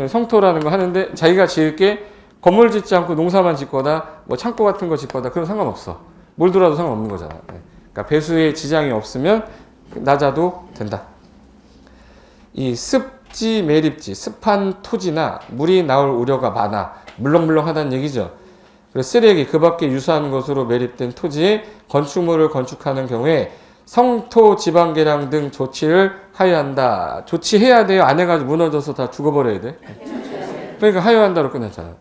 성토라는 거 하는데 자기가 지을 게 건물 짓지 않고 농사만 짓거나 뭐 창고 같은 거 짓거나 그런 상관없어. 뭘 들어도 상관없는 거잖아. 그러니까 배수에 지장이 없으면 낮아도 된다. 이 습지 매립지, 습한 토지나 물이 나올 우려가 많아 물렁물렁하다는 얘기죠. 그래서 쓰레기 그 밖에 유사한 것으로 매립된 토지에 건축물을 건축하는 경우에 성토 지방 개량 등 조치를 하여한다. 조치해야 돼요. 안 해가지고 무너져서 다 죽어버려야 돼. 그러니까 하여한다로 끝났잖아.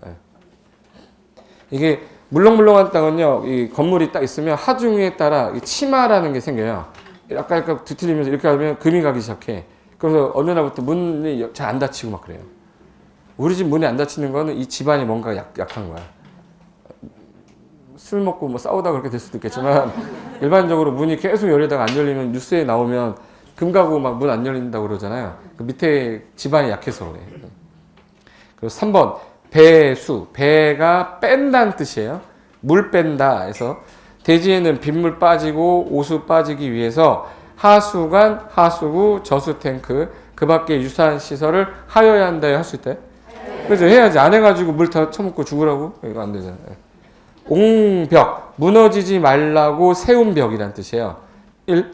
이게 물렁물렁한 땅은요, 이 건물이 딱 있으면 하중에 따라 치마라는 게 생겨요. 약간 뒤틀리면서 이렇게 하면 금이 가기 시작해. 그래서 어느 날부터 문이 잘 안 닫히고 막 그래요. 우리 집 문이 안 닫히는 거는 이 집안이 뭔가 약한 거야. 술 먹고 뭐 싸우다 그렇게 될 수도 있겠지만 일반적으로 문이 계속 열리다가 안 열리면 뉴스에 나오면 금 가고 막 문 안 열린다고 그러잖아요. 그 밑에 집안이 약해서 그래. 그리고 3번 배수. 배가 뺀다는 뜻이에요. 물 뺀다 해서 대지에는 빗물 빠지고 오수 빠지기 위해서 하수관, 하수구, 저수 탱크 그 밖에 유사한 시설을 하여야 한다 할 수 있대. 그죠? 해야지. 안 해가지고 물 다 처먹고 죽으라고? 이거 안 되잖아요. 옹벽, 무너지지 말라고 세운 벽이란 뜻이에요. 1.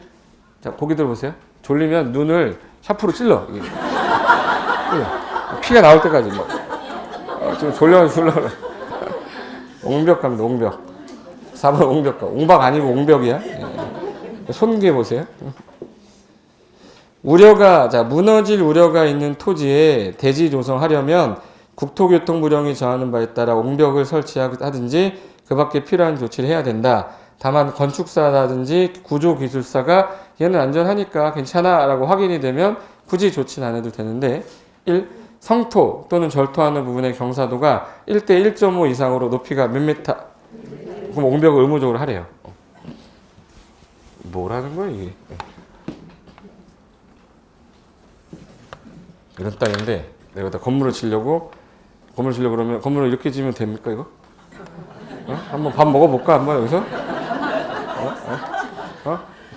자, 보기 들어보세요. 졸리면 눈을 샤프로 찔러. 이게. 피가 나올 때까지. 좀 졸려. 옹벽 갑니다, 옹벽. 4번 옹벽 가. 옹박 아니고 옹벽이야. 손괴 보세요. 무너질 우려가 있는 토지에 대지 조성하려면 국토교통부령이 정하는 바에 따라 옹벽을 설치하든지 그 밖에 필요한 조치를 해야 된다. 다만 건축사라든지 구조기술사가 얘는 안전하니까 괜찮아 라고 확인이 되면 굳이 조치는 안 해도 되는데 1. 성토 또는 절토하는 부분의 경사도가 1대 1.5 이상으로 높이가 몇 미터 그럼 옹벽을 의무적으로 하래요. 뭐라는 거야 이게. 이런 땅인데 내가 여기다 건물을 지려고 그러면 건물을 이렇게 지으면 됩니까 이거? 한번 밥 먹어볼까 한번 여기서?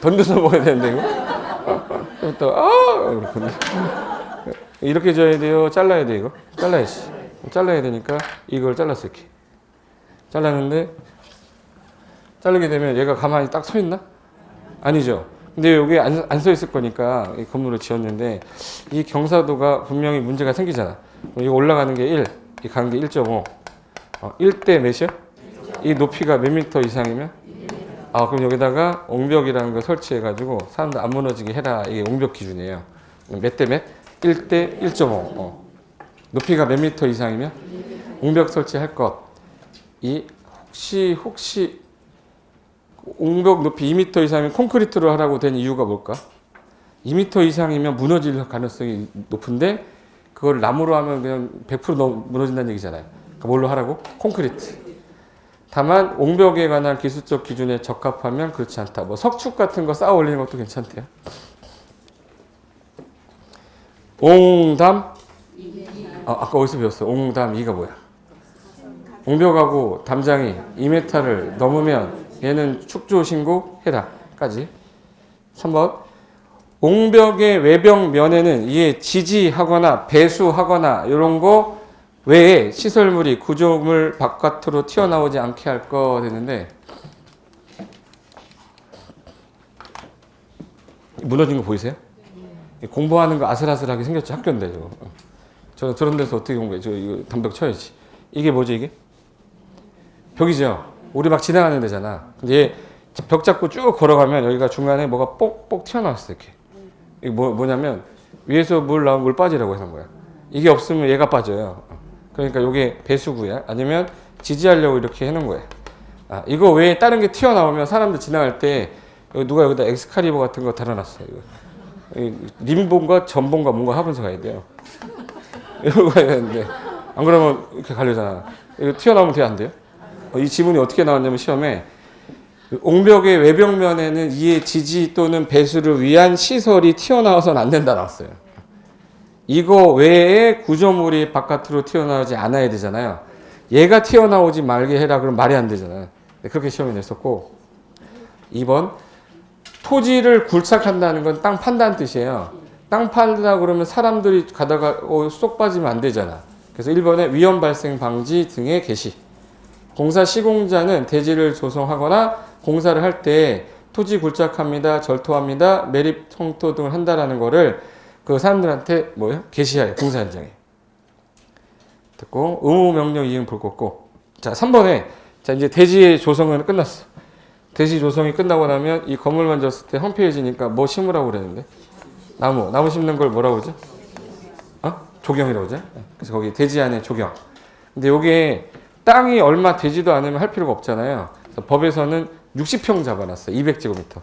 던져서 먹어야 되는데 이거? 이렇게 져야 돼요? 잘라야 돼 이거? 잘라야지. 잘라야 되니까 이걸 잘랐어 이렇게. 잘랐는데 자르게 되면 얘가 가만히 딱 서 있나? 아니죠. 근데 여기 안 서 있을 거니까 이 건물을 지었는데 이 경사도가 분명히 문제가 생기잖아. 이거 올라가는 게 1, 이 간격 1.5. 1대 몇이요? 이 높이가 몇 미터 이상이면? 그럼 여기다가 옹벽이라는 거 설치해가지고 사람들 안 무너지게 해라. 이게 옹벽 기준이에요. 몇 대 몇? 1대 1.5. 높이가 몇 미터 이상이면? 옹벽 설치할 것. 이 혹시 옹벽 높이 2m 이상이면 콘크리트로 하라고 된 이유가 뭘까? 2m 이상이면 무너질 가능성이 높은데 그걸 나무로 하면 그냥 100% 무너진다는 얘기잖아요. 그러니까 뭘로 하라고? 콘크리트. 다만 옹벽에 관한 기술적 기준에 적합하면 그렇지 않다. 뭐 석축 같은 거 쌓아 올리는 것도 괜찮대요. 옹담? 아까 어디서 배웠어? 옹담 이가 뭐야? 옹벽하고 담장이 2m를 넘으면 얘는 축조 신고해라까지. 3번 옹벽의 외벽 면에는 이에 지지하거나 배수하거나 이런 거 외에 시설물이 구조물 바깥으로 튀어나오지 않게 할 거 되는데 무너진 거 보이세요? 공부하는 거 아슬아슬하게 생겼죠. 학교인데 저거. 저 저런 데서 어떻게 공부해? 저 이거 담벽 쳐야지. 이게 뭐죠 이게? 벽이죠. 우리 막 지나가는 데잖아. 근데 벽 잡고 쭉 걸어가면 여기가 중간에 뭐가 뽁뽁 튀어나왔어 이렇게. 이게 뭐냐면 위에서 물 나오면 물 빠지라고 해서 거야. 이게 없으면 얘가 빠져요. 그러니까 이게 배수구야. 아니면 지지하려고 이렇게 해놓은 거야. 이거 외에 다른 게 튀어나오면 사람들 지나갈 때 누가 여기다 엑스칼리버 같은 거 달아놨어. 이거. 림본과 전본과 뭔가 하면서 가야 돼요. 이러고 가야 되는데 안 그러면 이렇게 가려잖아. 이거 튀어나오면 돼요 안 돼요? 이 지문이 어떻게 나왔냐면 시험에 옹벽의 외벽면에는 이에 지지 또는 배수를 위한 시설이 튀어나와서는 안 된다 나왔어요. 이거 외에 구조물이 바깥으로 튀어나오지 않아야 되잖아요. 얘가 튀어나오지 말게 해라 그러면 말이 안 되잖아요. 그렇게 시험에 냈었고 2번 토지를 굴착한다는 건 땅 판다는 뜻이에요. 땅 판다 그러면 사람들이 가다가 쏙 빠지면 안 되잖아. 그래서 1번에 위험 발생 방지 등의 개시. 공사 시공자는 대지를 조성하거나 공사를 할 때 토지 굴착합니다, 절토합니다, 매립 청토 등을 한다라는 거를 그 사람들한테 뭐예요? 게시해요. 공사 현장에. 됐고 의무 명령 이행 볼 거고. 자, 3번에 자 이제 대지의 조성은 끝났어. 대지 조성이 끝나고 나면 이 건물 만졌을 때 험폐해지니까 뭐 심으라고 그랬는데 나무 심는 걸 뭐라고 그러죠? 조경이라고 그러죠? 그래서 거기 대지 안에 조경. 근데 요게 땅이 얼마 되지도 않으면 할 필요가 없잖아요. 그래서 법에서는 60평 잡아놨어요. 200제곱미터.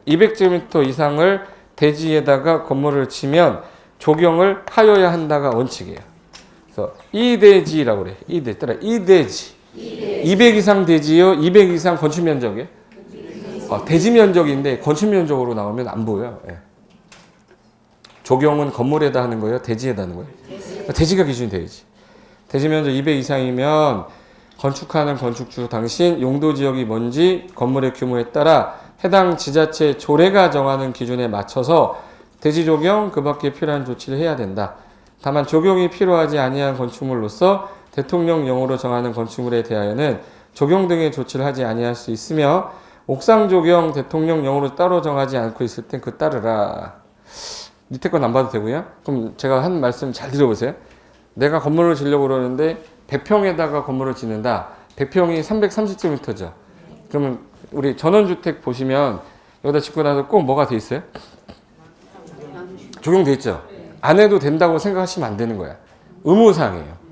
200제곱미터 이상을 대지에다가 건물을 치면 조경을 하여야 한다가 원칙이에요. 그래서 이대지라고 그래. 이대지. 200 이상 대지요. 200 이상 건축 면적이에요. 대지 면적인데 건축 면적으로 나오면 안 보여요. 예. 조경은 건물에다 하는 거예요. 대지에다 하는 거예요. 대지가 기준이 돼야지. 대지 면적 200 이상이면 건축하는 건축주 당신 용도지역이 뭔지 건물의 규모에 따라 해당 지자체 조례가 정하는 기준에 맞춰서 대지 조경 그 밖에 필요한 조치를 해야 된다. 다만 조경이 필요하지 아니한 건축물로서 대통령령으로 정하는 건축물에 대하여는 조경 등의 조치를 하지 아니할 수 있으며 옥상 조경 대통령령으로 따로 정하지 않고 있을 땐 그 따르라. 밑에 건 안 봐도 되고요. 그럼 제가 한 말씀 잘 들어보세요. 내가 건물을 지려고 그러는데 100평에다가 건물을 짓는다. 100평이 330제곱미터죠. 그러면 우리 전원주택 보시면 여기다 짓고 나서 꼭 뭐가 돼 있어요? 적용돼 있죠. 안 해도 된다고 생각하시면 안 되는 거야. 의무사항이에요.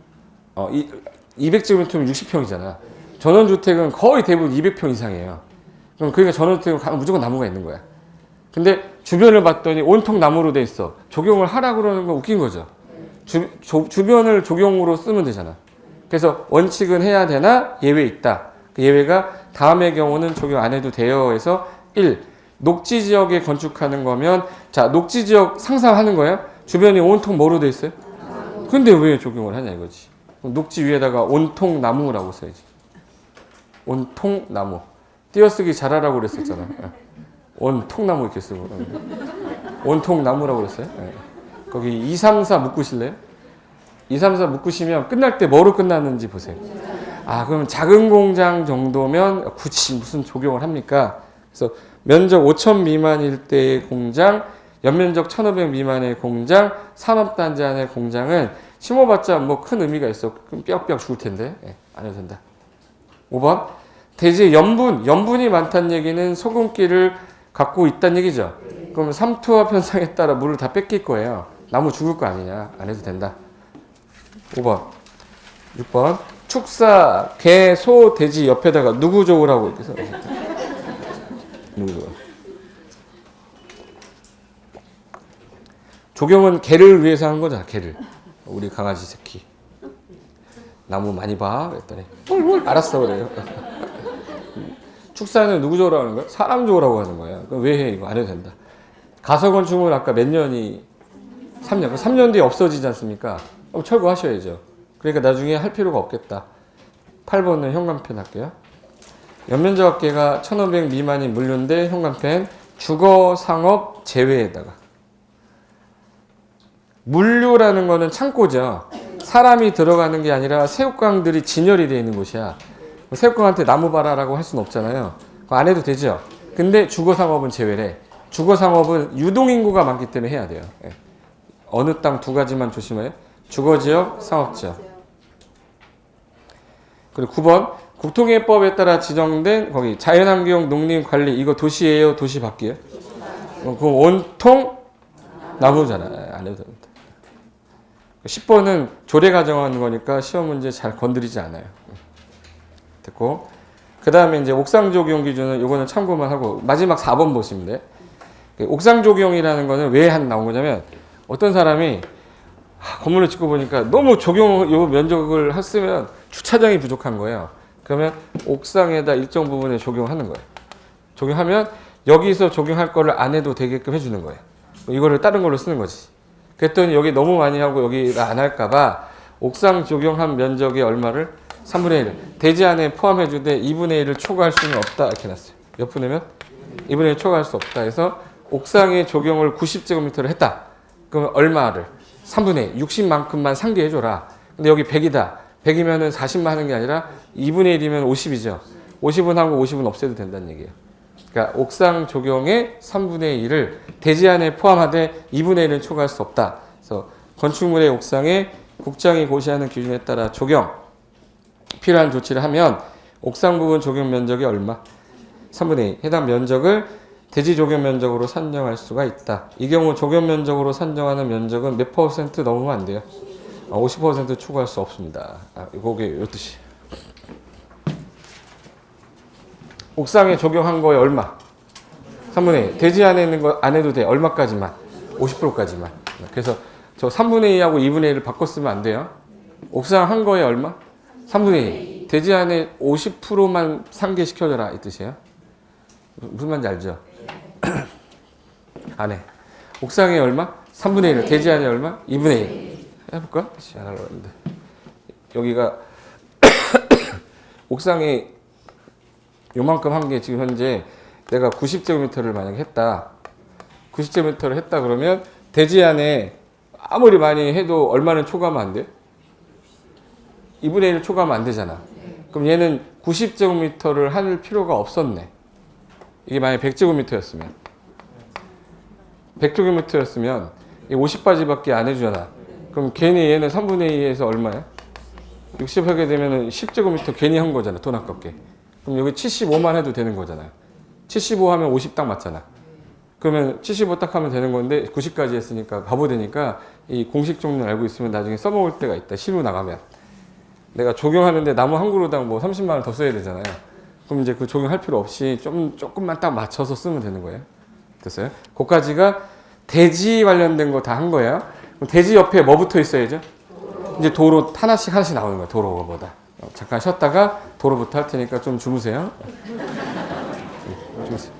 200제곱미터면 60평이잖아. 전원주택은 거의 대부분 200평 이상이에요. 그럼 그러니까 전원주택은 가면 무조건 나무가 있는 거야. 근데 주변을 봤더니 온통 나무로 돼 있어. 적용을 하라 그러는 건 웃긴 거죠. 주변을 조경으로 쓰면 되잖아. 그래서 원칙은 해야 되나 예외 있다. 그 예외가 다음의 경우는 적용 안 해도 돼요. 해서 1. 녹지 지역에 건축하는 거면 자 녹지 지역 상상하는 거예요. 주변이 온통 뭐로 돼 있어요? 근데 왜 적용을 하냐 이거지. 녹지 위에다가 온통 나무라고 써야지. 온통 나무. 띄어쓰기 잘하라고 그랬었잖아. 온통 나무 이렇게 쓰고. 온통 나무라고 그랬어요. 거기 2, 3, 4 묶으실래요? 2, 3, 4 묶으시면 끝날 때 뭐로 끝났는지 보세요. 그럼 작은 공장 정도면 굳이 무슨 적용을 합니까? 그래서 면적 5,000 미만일 때의 공장, 연면적 1,500 미만의 공장, 산업단지 안의 공장은 심어봤자 뭐 큰 의미가 있어. 그럼 삐약삐약 죽을 텐데. 예, 안 해도 된다. 5번. 대지에 염분이 많다는 얘기는 소금기를 갖고 있다는 얘기죠. 그럼 삼투압 현상에 따라 물을 다 뺏길 거예요. 나무 죽을 거 아니냐. 안 해도 된다. 5번. 6번. 축사, 개, 소, 돼지 옆에다가 누구 좋으라고 이렇게 써. 누구 좋아. 조경은 개를 위해서 하는 거잖아. 개를. 우리 강아지 새끼. 나무 많이 봐. 그랬더니 알았어 그래요. 축사는 누구 좋으라고 하는 거야? 사람 좋으라고 하는 거야. 그럼 왜 해? 이거 안 해도 된다. 가서건축은 아까 몇 년이 3년. 3년 뒤에 없어지지 않습니까? 그럼 철거하셔야죠. 그러니까 나중에 할 필요가 없겠다. 8번은 현관펜 할게요. 연면적합계가 1500 미만이 물류인데 현관펜 주거 상업 제외에다가 물류라는 거는 창고죠. 사람이 들어가는 게 아니라 새우깡들이 진열이 되어 있는 곳이야. 새우깡한테 나무 봐라라고 할 수는 없잖아요. 그거 안 해도 되죠. 근데 주거상업은 제외래. 주거상업은 유동인구가 많기 때문에 해야 돼요. 예. 어느 땅 두 가지만 조심해요. 주거지역, 상업지역. 그리고 9번 국토개법에 따라 지정된 거기 자연환경 농림관리 이거 도시예요? 도시 밖이에요? 그거 온통 나무잖아. 안 해도 됩니다. 10번은 조례 가정하는 거니까 시험 문제 잘 건드리지 않아요. 됐고 그 다음에 이제 옥상 적용 기준은 요거는 참고만 하고 마지막 4번 보시면 돼. 옥상 적용이라는 거는 왜 나온 거냐면 어떤 사람이 건물을 짓고 보니까 너무 적용 요 면적을 했으면 주차장이 부족한 거예요. 그러면 옥상에다 일정 부분에 적용하는 거예요. 적용하면 여기서 적용할 거를 안 해도 되게끔 해주는 거예요. 이거를 다른 걸로 쓰는 거지. 그랬더니 여기 너무 많이 하고 여기가 안 할까봐 옥상 적용한 면적의 얼마를 3분의 1. 대지 안에 포함해주되 2분의 1을 초과할 수는 없다. 이렇게 놨어요. 몇 분이면? 2분의 1 초과할 수 없다. 그래서 옥상의 적용을 90제곱미터를 했다. 그러면 얼마를? 3분의 1. 60만큼만 상기해줘라. 근데 여기 100이다. 100이면은 40만 하는 게 아니라 2분의 1이면 50이죠. 50은 하고 50은 없애도 된다는 얘기예요. 그러니까 옥상 적용의 3분의 1을 대지 안에 포함하되 2분의 1은 초과할 수 없다. 그래서 건축물의 옥상에 국장이 고시하는 기준에 따라 적용 필요한 조치를 하면 옥상 부분 적용 면적이 얼마? 3분의 2. 해당 면적을 대지 적용 면적으로 산정할 수가 있다. 이 경우 적용 면적으로 산정하는 면적은 몇 퍼센트 넘으면 안 돼요? 50% 초과할 수 없습니다. 이게 이 뜻이. 옥상에 적용한 거에 얼마? 3분의 2. 대지 안에 있는 거 안 해도 돼. 얼마까지만? 50%까지만. 그래서 저 3분의 2하고 2분의 1을 바꿔 쓰면 안 돼요. 옥상 한 거에 얼마? 3분의 2. 대지 안에 50%만 상계시켜줘라. 이 뜻이에요. 무슨 말인지 알죠? 안 해. 옥상에 얼마? 3분의 1. 대지 안에 얼마? 2분의 1. 해볼까? 안 하려고 했는데. 여기가 옥상에 요만큼 한 게 지금 현재 내가 90제곱미터를 만약에 했다. 90제곱미터를 했다 그러면 대지 안에 아무리 많이 해도 얼마는 초과하면 안 돼? 2분의 1을 초과하면 안 되잖아. 그럼 얘는 90제곱미터를 할 필요가 없었네. 이게 만약에 100제곱미터였으면 100제곱미터였으면 50바지밖에 안 해주잖아. 그럼 괜히 얘는 3분의 2에서 얼마야? 60 하게 되면 10제곱미터 괜히 한 거잖아. 돈 아깝게. 그럼 여기 75만 해도 되는 거잖아요. 75 하면 50 딱 맞잖아. 그러면 75 딱 하면 되는 건데 90까지 했으니까 바보 되니까 이 공식 종류 알고 있으면 나중에 써먹을 때가 있다. 실무 나가면. 내가 적용하는데 나무 한 그루당 뭐 30만 원 더 써야 되잖아요. 그럼 이제 그 적용할 필요 없이 조금만 딱 맞춰서 쓰면 되는 거예요. 됐어요? 그까지가 대지 관련된 거 다 한 거예요. 그럼 대지 옆에 뭐 붙어 있어야죠? 이제 도로 하나씩 나오는 거야. 도로보다. 잠깐 쉬었다가 도로부터 할 테니까 좀 주무세요. 주무세요.